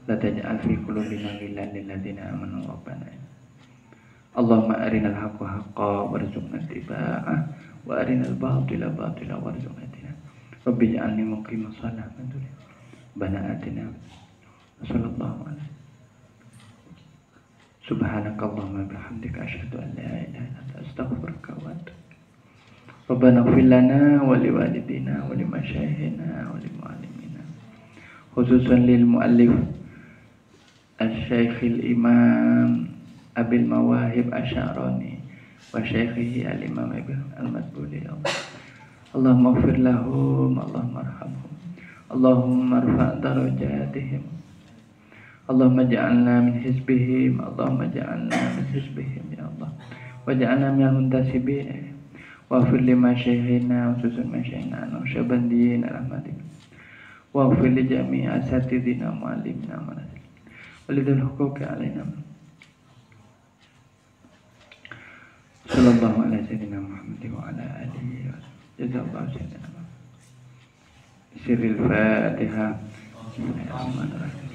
la taj'al fi qulubina ghillan lil ladzina amanu rabbana. Allahumma arinal haqqa haqqan warzuqna ittiba'ah wa arinal batila batila warzuqna ijtinab. Rabbi ij'alni muqimas salati wa Rabbana atina sallallahu alaihi. Subhanakallahumma bihamdika asyhadu an la ilaha illa anta astaghfiruka wa atubu. Rabbana ighfir lana wa liwalidina wa limasyayikhina wa limuallimina, khususan lil muallif Asy-Syaikh Imam Abil Mawahib Asy'arani wa syaikhihi al-Imam Ibn al-Madbuli. Allahumma ighfir lahum, Allahumma arhamhum, Allahumma irfa' darajatihim, Allahumma ja'alna min hizbihim, Allahumma ja'alna min hizbihim ya Allah, wa ja'alna minal muntasibin. Waghfir li masyayikhina khususan masyayikhina Naqsyabandiyyin rahmatik. Waghfir li jami'i asatidina muallimina manazil walidul huquqi alaina. Sallallahu ala sayyidina Muhammad wa ala alihi wa jazakallahu sayyidina Muhammad. Sirril Fatihah. Bismillahirrahmanirrahim.